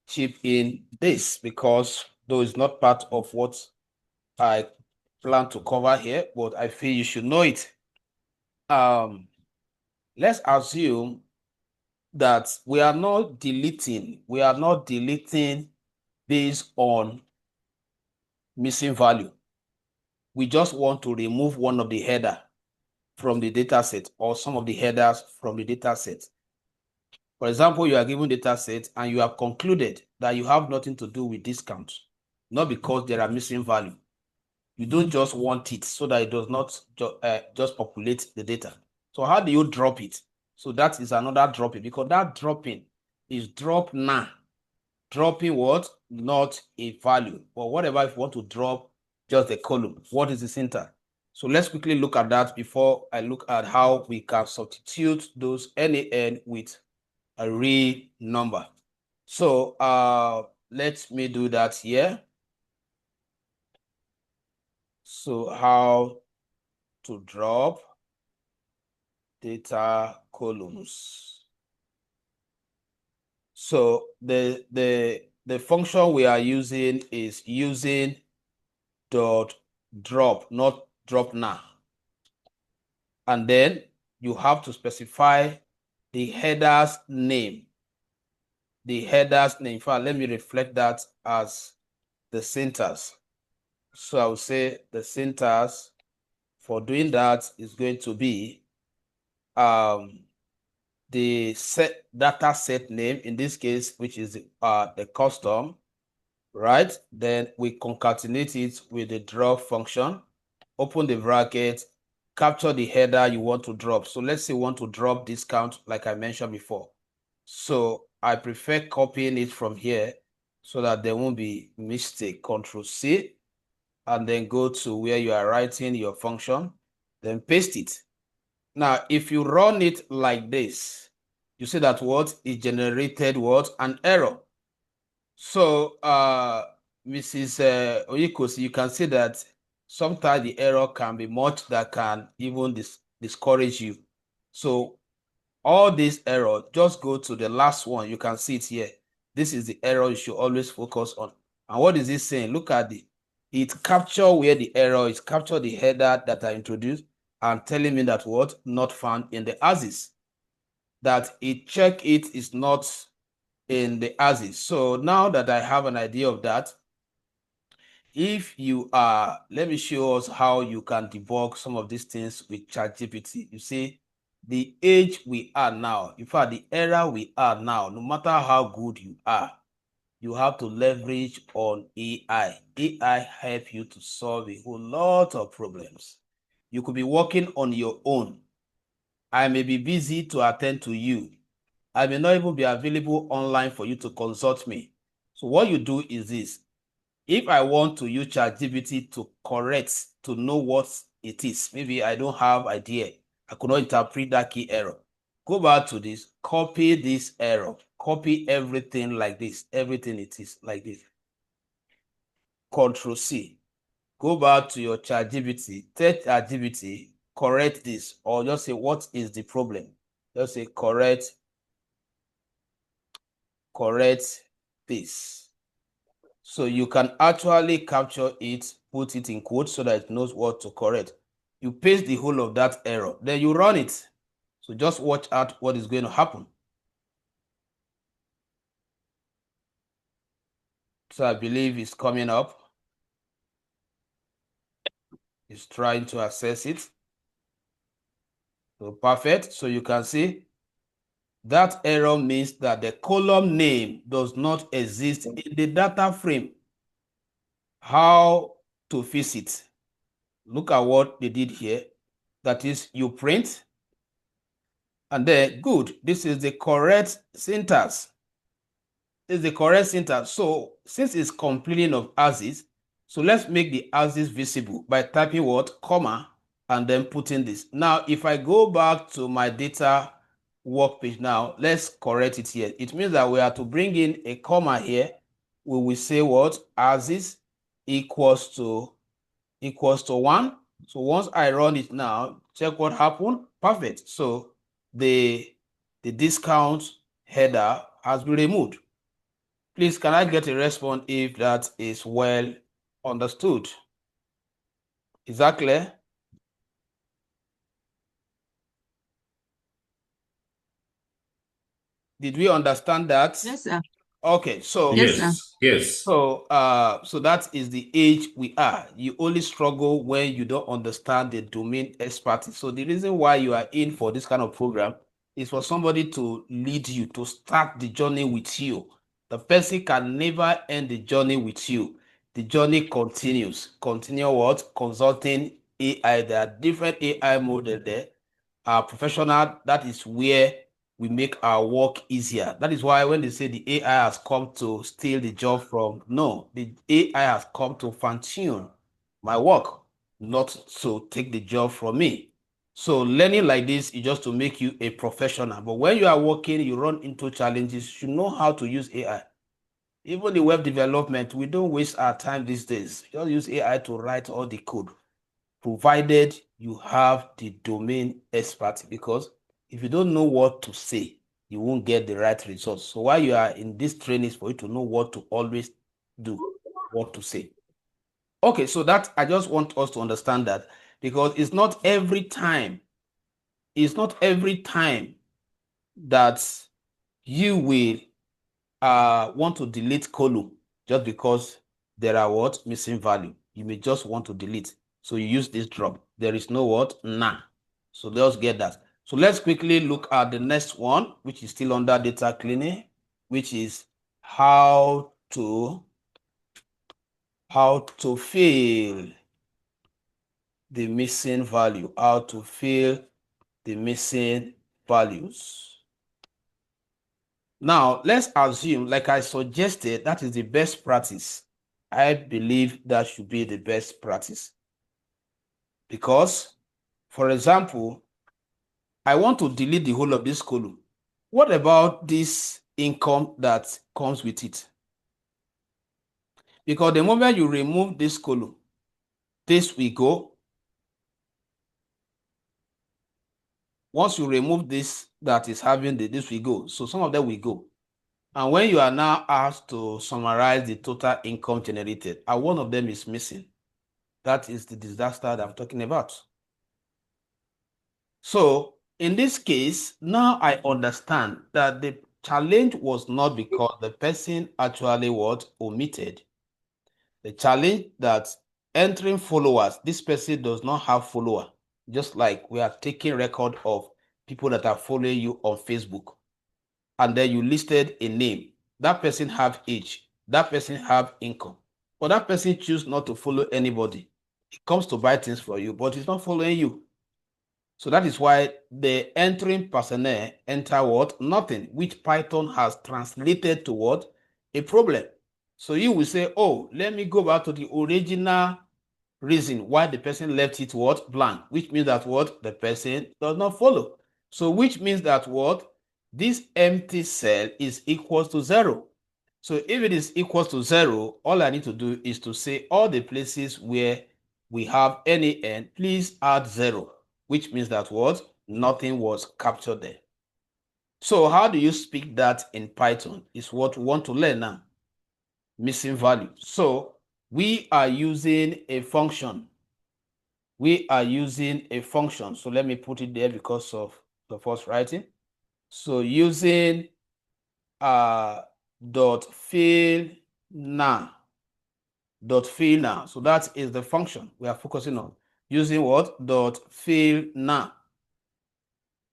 [SPEAKER 1] chip in this because though it's not part of what I plan to cover here, but I feel you should know it. Let's assume that we are not deleting based on missing value. We just want to remove one of the header from the data set or some of the headers from the data set. For example, you are given data set and you have concluded that you have nothing to do with discount, not because there are missing value. You don't just want it so that it does not just populate the data. So how do you drop it? So that is another dropping, because that dropping is drop now. Dropping what? Not a value. Or whatever, if you want to drop just the column, what is the syntax? So let's quickly look at that before I look at how we can substitute those NaN with a real number. So let me do that here. So how to drop data columns. So the function we are using is using dot drop, not drop now. And then you have to specify the header's name. The header's name. In fact, let me reflect that as the syntax. So I will say the syntax for doing that is going to be the set data set name, in this case, which is the custom, right? Then we concatenate it with the drop function, open the bracket, capture the header you want to drop. So let's say we want to drop discount like I mentioned before. So I prefer copying it from here so that there won't be mistake. Control C, and then go to where you are writing your function, then paste it. Now, if you run it like this, you see that what it generated what? An error. So, Mrs. Oyikosi, you can see that sometimes the error can be much that can even discourage you. So, all this error, just go to the last one. You can see it here. This is the error you should always focus on. And what is it saying? Look at it capture where the error is, capture the header that I introduced, and telling me that what? Not found in the ASIS. That it check it is not in the ASIS. So now that I have an idea of that, if you are, let me show us how you can debug some of these things with ChatGPT. You see, the age we are now, in fact, the era we are now, no matter how good you are, you have to leverage on AI. AI help you to solve a whole lot of problems. You could be working on your own. I may be busy to attend to you. I may not even be available online for you to consult me. So what you do is this. If I want to use ChatGPT to correct, to know what it is, maybe I don't have idea, I could not interpret that key error. Go back to this, copy this error, copy everything like this, everything it is like this. Control C. Go back to your ChatGPT, tell ChatGPT, correct this, or just say, what is the problem? Just say, correct correct this. So you can actually capture it, put it in quotes so that it knows what to correct. You paste the whole of that error, then you run it. So just watch out what is going to happen. So I believe it's coming up. It's trying to access it. So perfect. So you can see that error means that the column name does not exist in the data frame. How to fix it? Look at what they did here. That is, you print, and then good. This is the correct syntax. This is the correct syntax. So since it's completing of axis, so let's make the axis visible by typing what? Comma, and then putting this. Now, if I go back to my data work page now, let's correct it here. It means that we have to bring in a comma here. We will say what? Axis equals to 1. So once I run it now, check what happened. Perfect. So the discount header has been removed. Please, can I get a response if that is well understood? Is that clear? Did we understand that?
[SPEAKER 2] Yes, sir.
[SPEAKER 1] Okay, so
[SPEAKER 2] Yes, sir.
[SPEAKER 3] Yes.
[SPEAKER 1] so that is the age we are. You only struggle when you don't understand the domain expertise. So the reason why you are in for this kind of program is for somebody to lead you, to start the journey with you. The person can never end the journey with you. The journey continues. Continue what? Consulting AI. There are different AI models there. Professional, that is where we make our work easier. That is why when they say the AI has come to steal the job from, no, the AI has come to fine-tune my work, not to take the job from me. So learning like this is just to make you a professional. But when you are working, you run into challenges, you know how to use AI. Even the web development, we don't waste our time these days. Just use AI to write all the code, provided you have the domain expert, because if you don't know what to say, you won't get the right results. So while you are in this training is for you to know what to always do, what to say. Okay, so that I just want us to understand that, because it's not every time that you will want to delete column just because there are what? Missing value. You may just want to delete. So you use this drop. There is no what? Nah. So let's get that. So let's quickly look at the next one, which is still under data cleaning, which is how to fill the missing value, how to fill the missing values. Now, let's assume, like I suggested, that is the best practice. I believe that should be the best practice. Because, for example, I want to delete the whole of this column. What about this income that comes with it? Because the moment you remove this column, this will go. Once you remove this that is having this will go. So some of them will go. And when you are now asked to summarize the total income generated, and one of them is missing, that is the disaster that I'm talking about. So in this case, now I understand that the challenge was not because the person actually was omitted. The challenge that entering followers, this person does not have follower, just like we are taking record of people that are following you on Facebook. And then you listed a name. That person have age. That person have income. But that person choose not to follow anybody. He comes to buy things for you, but he's not following you. So that is why the entering personnel enter what? Nothing, which Python has translated to what? A problem. So you will say, oh, let me go back to the original reason why the person left it what? Blank, which means that what? The person does not follow. So which means that what? This empty cell is equal to 0. So if it is equal to 0, all I need to do is to say all the places where we have NaN, please add 0, which means that what? Nothing was captured there. So how do you speak that in Python is what we want to learn now. Missing value. So we are using a function. We are using a function. So let me put it there because of the first writing. So using dot fill now. Dot fill now. So that is the function we are focusing on. Using what? Dot fill now.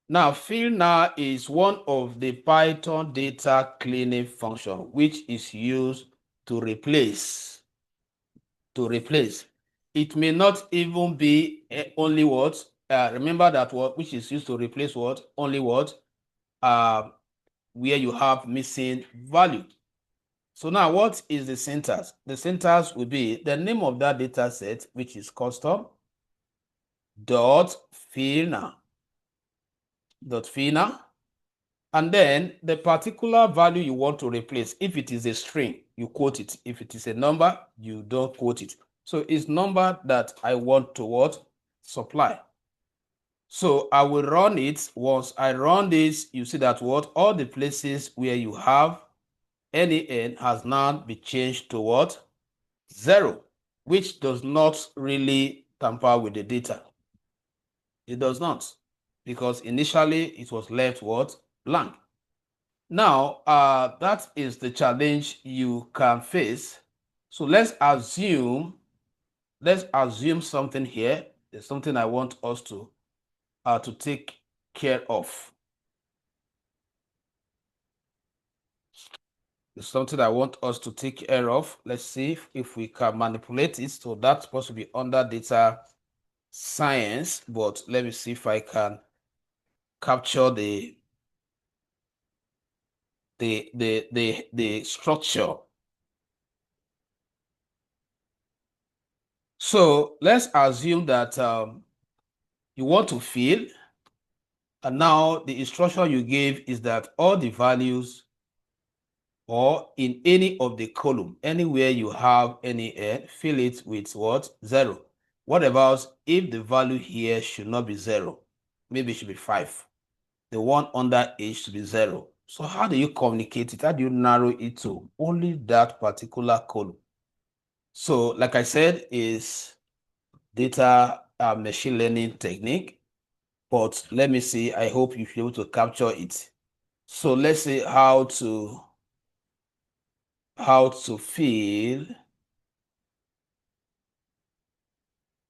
[SPEAKER 1] Now, fill now is one of the Python data cleaning function, which is used to replace. It may not even be only what. Remember that what which is used to replace what? Only what? Where you have missing value. So now what is the syntax? The syntax will be the name of that data set, which is custom dot fill now. Dot fill now. And then the particular value you want to replace. If it is a string, you quote it. If it is a number, you don't quote it. So it's number that I want to what? Supply. So I will run it. Once I run this, you see that what? All the places where you have NaN has now been changed to what? 0, which does not really tamper with the data. It does not, because initially it was left what? Blank. Now, that is the challenge you can face. So let's assume something here. There's something I want us to take care of. There's something I want us to take care of. Let's see if we can manipulate it. So that's supposed to be under data science, but let me see if I can capture the structure. So let's assume that you want to fill, and now the instruction you gave is that all the values or in any of the column, anywhere you have any n, fill it with what? 0. What about if the value here should not be 0? Maybe it should be 5. The one under H should be 0. So how do you communicate it? How do you narrow it to only that particular column? So like I said, is data machine learning technique, but let me see. I hope you'll be able to capture it. So let's see how to fill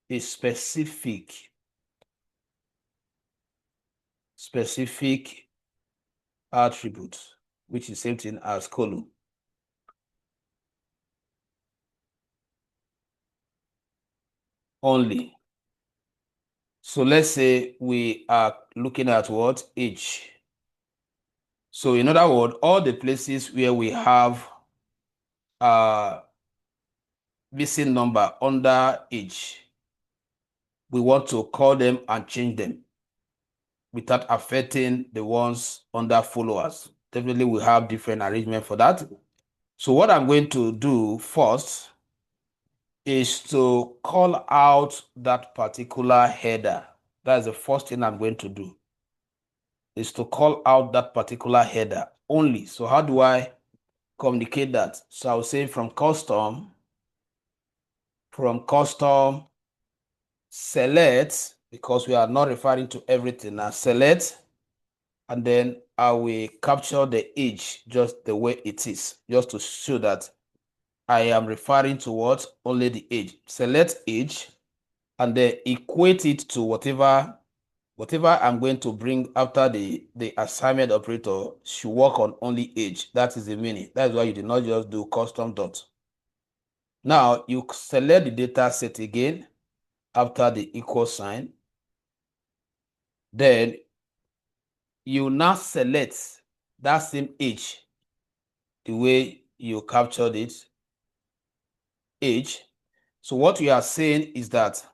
[SPEAKER 1] a specific attribute, which is same thing as column. Only. So let's say we are looking at what? Age. So in other words, all the places where we have missing number under age, we want to call them and change them without affecting the ones under followers. Definitely we have different arrangement for that. So what I'm going to do first is to call out that particular header. That's the first thing I'm going to do, is to call out that particular header only. So how do I communicate that? So I'll say from custom select, because we are not referring to everything now, select, and then I will capture the age just the way it is, just to show that I am referring to what? Only the age. Select age, and then equate it to whatever I'm going to bring after the assignment operator should work on only age. That is the meaning. That's why you did not just do custom dot. Now you select the data set again after the equal sign. Then you now select that same age the way you captured it, age. So what we are saying is that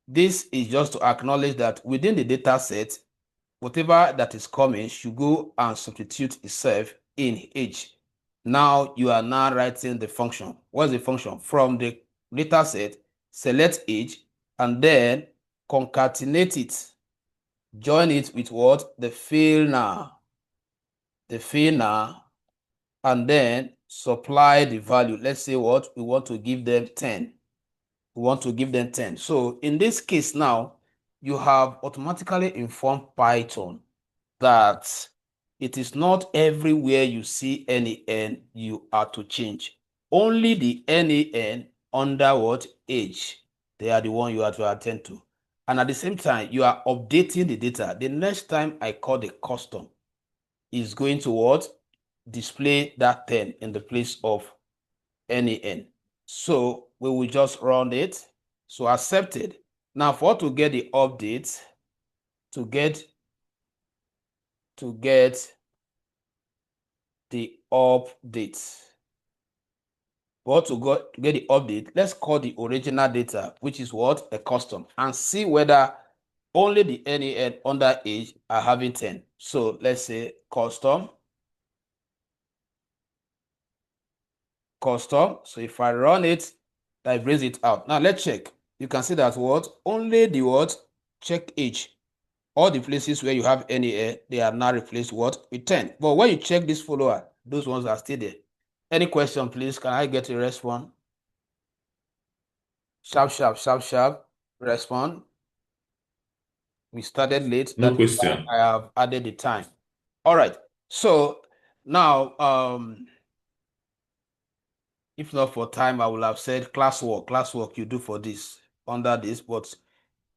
[SPEAKER 1] this is just to acknowledge that within the data set, whatever that is coming should go and substitute itself in age. Now you are now writing the function. What's the function? From the data set, select age, and then concatenate it join it with what? The fill now. The fill now, and then supply the value. Let's say what? We want to give them 10. We want to give them 10. So in this case now, you have automatically informed Python that it is not everywhere you see NaN you are to change. Only the NaN under what age, they are the one you have to attend to. And at the same time, you are updating the data. The next time I call the custom is going to what? Display that 10 in the place of NaN. So we will just run it. So accepted. Now for to get the update, to get the update. For to get the update, let's call the original data, which is what? A custom, and see whether only the NaN under age are having 10. So let's say custom. So if I run it, that brings it out. Now let's check. You can see that what? Only the what? Check age. All the places where you have NaN, they are now replaced what? With 10. But when you check this follower, those ones are still there. Any question, please? Can I get a response? Sharp. Respond. We started late.
[SPEAKER 3] No
[SPEAKER 1] That's
[SPEAKER 3] question.
[SPEAKER 1] why I have added the time. All right. So now, if not for time, I would have said classwork you do for this, under this, but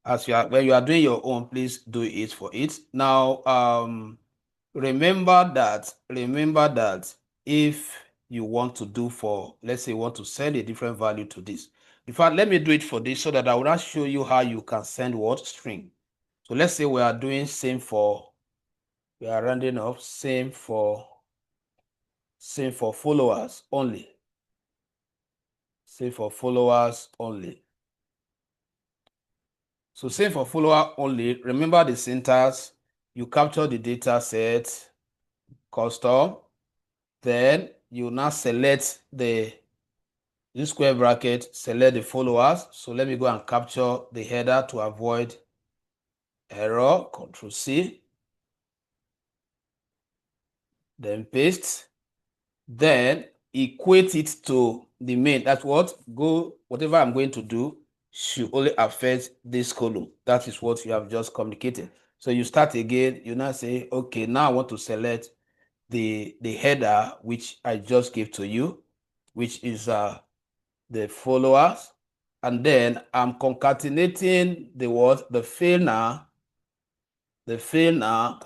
[SPEAKER 1] as when you are doing your own, please do it for it. Now, remember that if you want to do for, let's say you want to send a different value to this. In fact, let me do it for this so that I will not show you how you can send what? String. So let's say we are doing we are rounding off same for followers only. Same for followers only. So same for follower only. Remember the syntax. You capture the data set, custom. Then you now select the square bracket, select the followers. So let me go and capture the header to avoid error. Control C. Then paste. Then equate it to the main. That's what? Whatever I'm going to do should only affect this column. That is what you have just communicated. So you start again. You now say, okay, now I want to select the header which I just gave to you, which is the followers, and then I'm concatenating the fill now,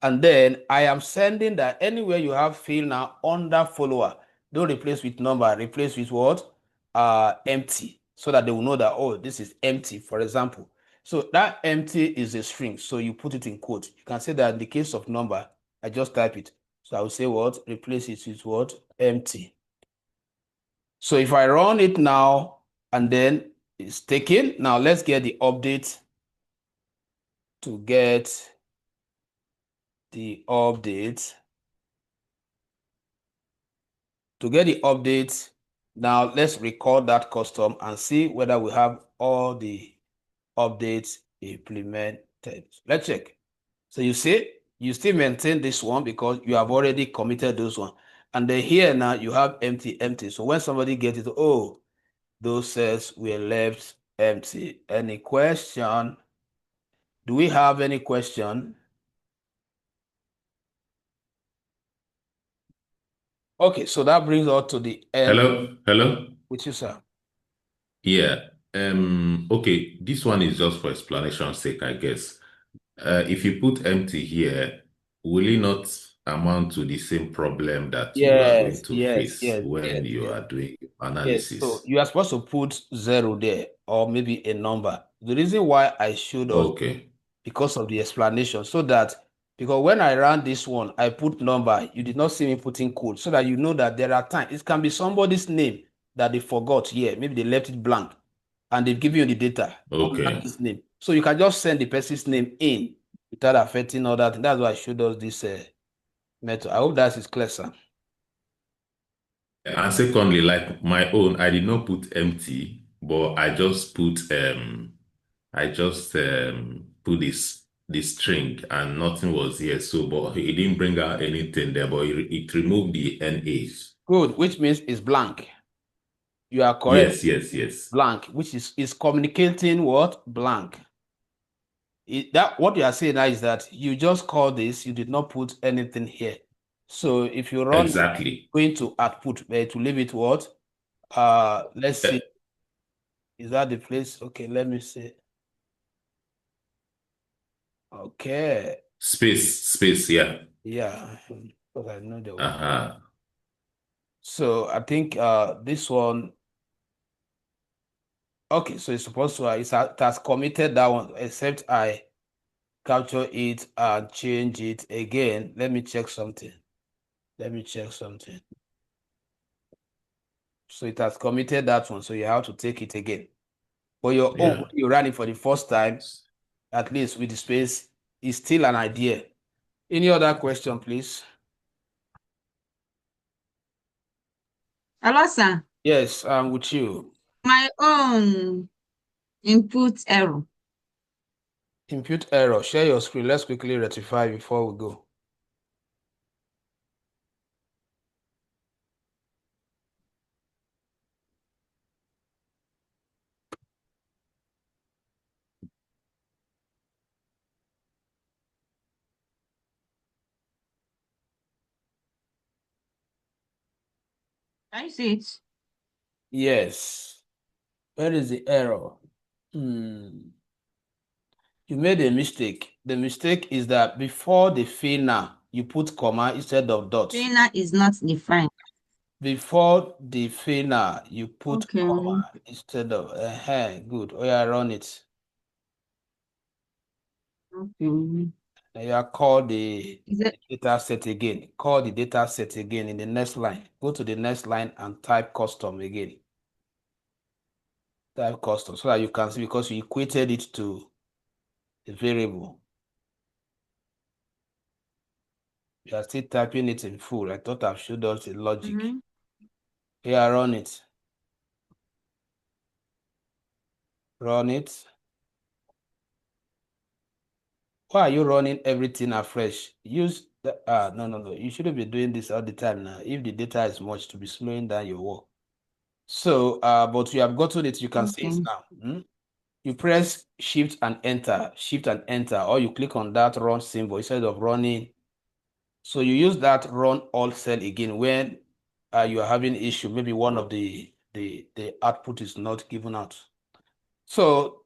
[SPEAKER 1] and then I am sending that anywhere you have fill now under follower, don't replace with number, replace with what? Empty, so that they will know that, oh, this is empty, for example. So that empty is a string, so you put it in quote. You can say that in the case of number, I just type it. So I will say what? Replace it with what? Empty. So if I run it now, and then it's taken, now let's get the update to get the update. To get the update, now let's record that custom and see whether we have all the updates implemented. Let's check. So you see, you still maintain this one because you have already committed those one. And then here now you have empty. So when somebody gets it, oh, those cells were left empty. Any question? Do we have any question? Okay, so that brings us to the end.
[SPEAKER 3] Hello.
[SPEAKER 1] With you, sir.
[SPEAKER 3] Yeah. Okay. This one is just for explanation's sake, I guess. If you put empty here, will it not amount to the same problem that you are going to face when you are doing analysis?
[SPEAKER 1] Yes. So you are supposed to put 0 there, or maybe a number. The reason why I showed us, because of the explanation, so that, because when I ran this one, I put number, you did not see me putting code, so that you know that there are times, it can be somebody's name that they forgot here. Maybe they left it blank and they've given you the data. His name. So you can just send the person's name in without affecting all that. That's why I showed us this method. I hope that is clear, sir.
[SPEAKER 3] And secondly, like my own, I did not put empty, but I just put put this the string and nothing was here. So, but he didn't bring out anything there, but it removed the NAs.
[SPEAKER 1] Good, which means it's blank. You are correct.
[SPEAKER 3] Yes.
[SPEAKER 1] Blank, which is communicating what? Blank. That what you are saying now is that you just call this, you did not put anything here. So if you run
[SPEAKER 3] Exactly.
[SPEAKER 1] going to output, to leave it what? Let's see. Is that the place? Okay, let me see. Okay.
[SPEAKER 3] Space, yeah.
[SPEAKER 1] Yeah, because I know the one.
[SPEAKER 3] Uh-huh.
[SPEAKER 1] So I think this one. Okay, so it's supposed to it has committed that one, except I capture it and change it again. Let me check something. So it has committed that one, so you have to take it again. But your own,
[SPEAKER 3] Yeah.
[SPEAKER 1] you ran it for the first time, at least with the space, is still an idea. Any other question, please?
[SPEAKER 2] Hello, sir.
[SPEAKER 1] Yes, I'm with you.
[SPEAKER 2] My own input error.
[SPEAKER 1] Input error. Share your screen. Let's quickly rectify before we go.
[SPEAKER 2] Can you see it?
[SPEAKER 1] Yes. Where is the error? You made a mistake. The mistake is that before the FINA, you put comma instead of dot.
[SPEAKER 2] FINA is not defined.
[SPEAKER 1] Before the FINA, you put
[SPEAKER 2] Okay.
[SPEAKER 1] comma instead of good. Oh yeah, run it.
[SPEAKER 2] Okay.
[SPEAKER 1] Now you are call the
[SPEAKER 2] Is it
[SPEAKER 1] data set again. Call the data set again in the next line. Go to the next line and type custom again. Type custom so that you can see, because you equated it to a variable. You are still typing it in full. I thought I've showed us the logic. Here, run it. Run it. Why are you running everything afresh? Use the no. You shouldn't be doing this all the time now. If the data is much, to be slowing down your work. So, but you have gotten it. You can see it now. You press shift and enter, or you click on that run symbol instead of running. So you use that run all cell again when you are having issue. Maybe one of the output is not given out. So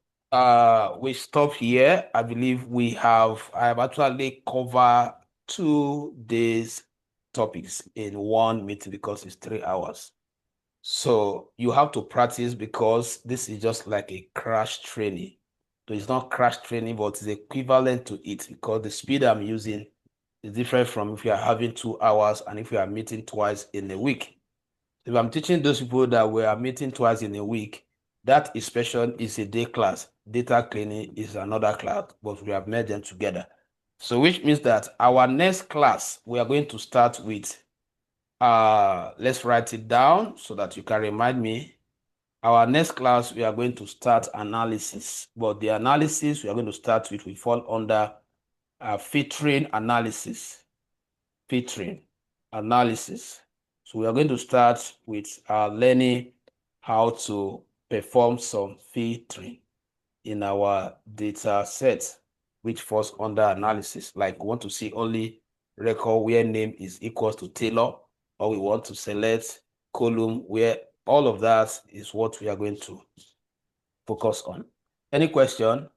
[SPEAKER 1] we stop here. I believe I have actually covered 2 days topics in one meeting because it's 3 hours. So you have to practice, because this is just like a crash training. So it's not crash training, but it's equivalent to it, because the speed I'm using is different from if you are having 2 hours and if you are meeting twice in a week. If I'm teaching those people that we are meeting twice in a week, that inspection is a day class. Data cleaning is another class, but we have made them together. So which means that our next class, we are going to start with, let's write it down so that you can remind me. Our next class, we are going to start analysis, but the analysis we are going to start with will fall under filtering analysis. Filtering analysis. So we are going to start with learning how to perform some filtering in our data set, which falls under analysis. Like we want to see only record where name is equals to Taylor, or we want to select column where all of that is what we are going to focus on. Any question?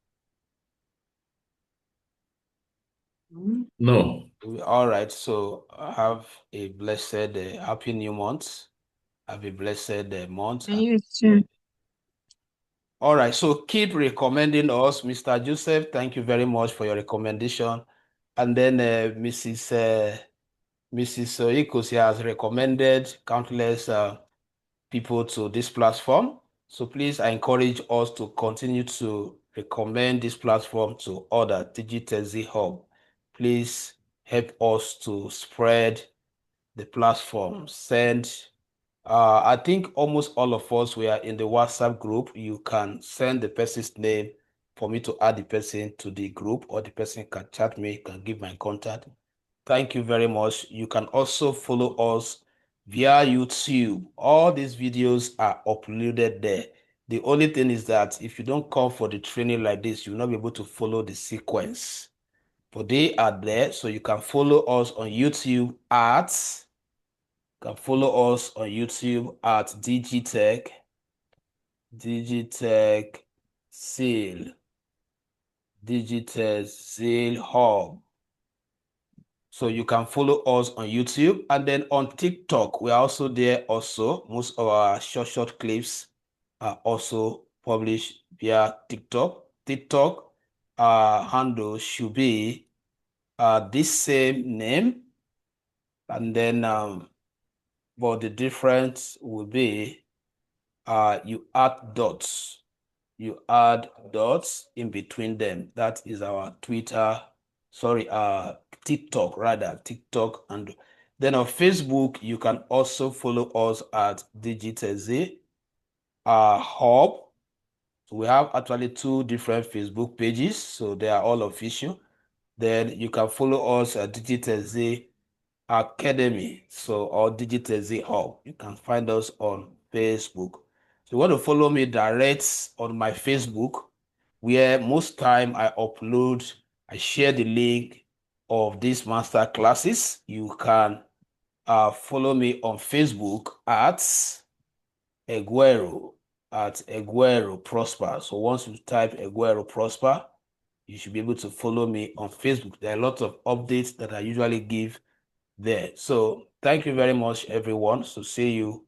[SPEAKER 3] No.
[SPEAKER 1] All right. So have a blessed, happy new month. Have a blessed month.
[SPEAKER 2] And you too.
[SPEAKER 1] All right. So keep recommending us, Mr. Joseph. Thank you very much for your recommendation. And then Mrs. Ikosi has recommended countless people to this platform. So please, I encourage us to continue to recommend this platform to other DigiTech Hub. Please help us to spread the platform. I think almost all of us were in the WhatsApp group. You can send the person's name for me to add the person to the group, or the person can chat me, can give my contact. Thank you very much. You can also follow us via YouTube. All these videos are uploaded there. The only thing is that if you don't come for the training like this, you'll not be able to follow the sequence. But they are there, so you can follow us on YouTube at Digitech Zeal Hub. So you can follow us on YouTube, and then on TikTok, we are also there also. Most of our short clips are also published via TikTok. TikTok handle should be this same name, and then but the difference will be you add dots in between them. That is our TikTok rather, TikTok. And then on Facebook, you can also follow us at Digiteze Hub. So we have actually 2 different Facebook pages, so they are all official. Then you can follow us at Digiteze Academy, or Digiteze Hub. You can find us on Facebook. So you want to follow me direct on my Facebook, where most time I share the link of these master classes. You can follow me on Facebook at Eguero Prosper. So once you type Eguero Prosper, you should be able to follow me on Facebook. There are a lot of updates that I usually give there. So thank you very much, everyone. So see you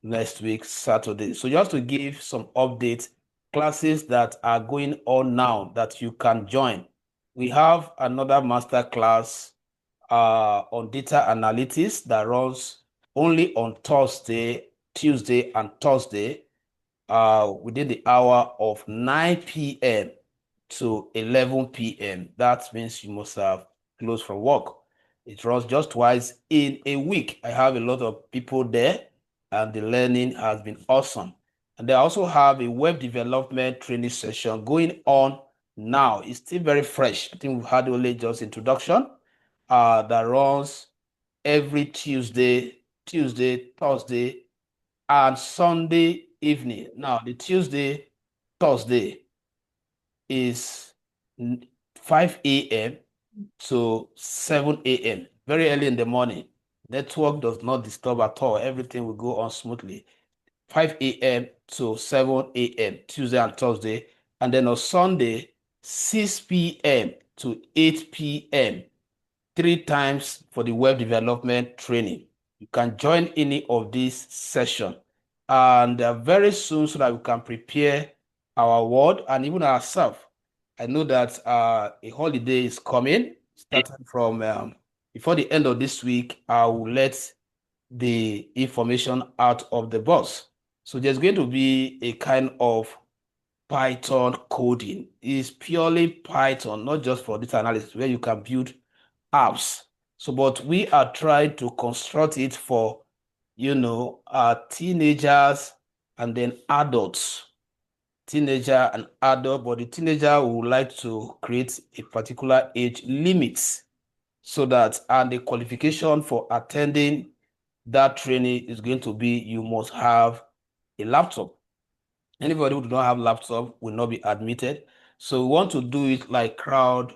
[SPEAKER 1] next week, Saturday. So just to give some updates, classes that are going on now that you can join. We have another master class on data analytics that runs only on Tuesday, and Thursday within the hour of 9 p.m. to 11 p.m. That means you must have closed from work. It runs just twice in a week. I have a lot of people there, and the learning has been awesome. And they also have a web development training session going on now. It's still very fresh. I think we've had only just introduction that runs every Tuesday, Thursday, and Sunday evening. Now, the Thursday is 5 a.m. to 7 a.m. very early in the morning. Network does not disturb at all. Everything will go on smoothly. 5 a.m. to 7 a.m. Tuesday and Thursday. And then on Sunday, 6 p.m. to 8 p.m. 3 times for the web development training. You can join any of these sessions. And very soon, so that we can prepare our ward and even ourselves. I know that a holiday is coming, starting from before the end of this week. I will let the information out of the box. So there's going to be a kind of Python coding. It's purely Python, not just for data analysis, where you can build apps. So, but we are trying to construct it for, teenagers and then adults. Teenager and adult, but the teenager would like to create a particular age limit, so that, and the qualification for attending that training is going to be, you must have a laptop. Anybody who do not have laptop will not be admitted. So we want to do it like crowd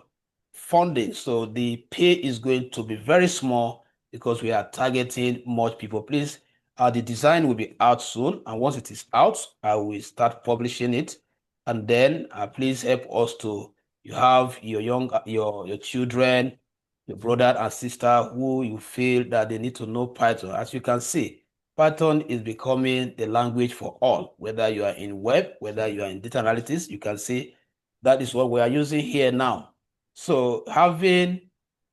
[SPEAKER 1] funding. So the pay is going to be very small because we are targeting much people. Please, the design will be out soon, and once it is out, I will start publishing it. And then please help us to, you have your your children, your brother and sister who you feel that they need to know Python. As you can see, Python is becoming the language for all, whether you are in web, whether you are in data analytics. You can see that is what we are using here now. So having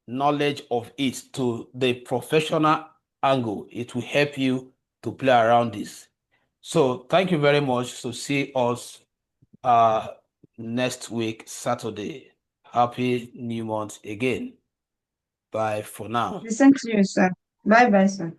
[SPEAKER 1] knowledge of it to the professional angle, it will help you to play around this. So thank you very much. So see us next week, Saturday. Happy New Month again. Bye for now.
[SPEAKER 2] Listen to you, sir. Bye bye, sir.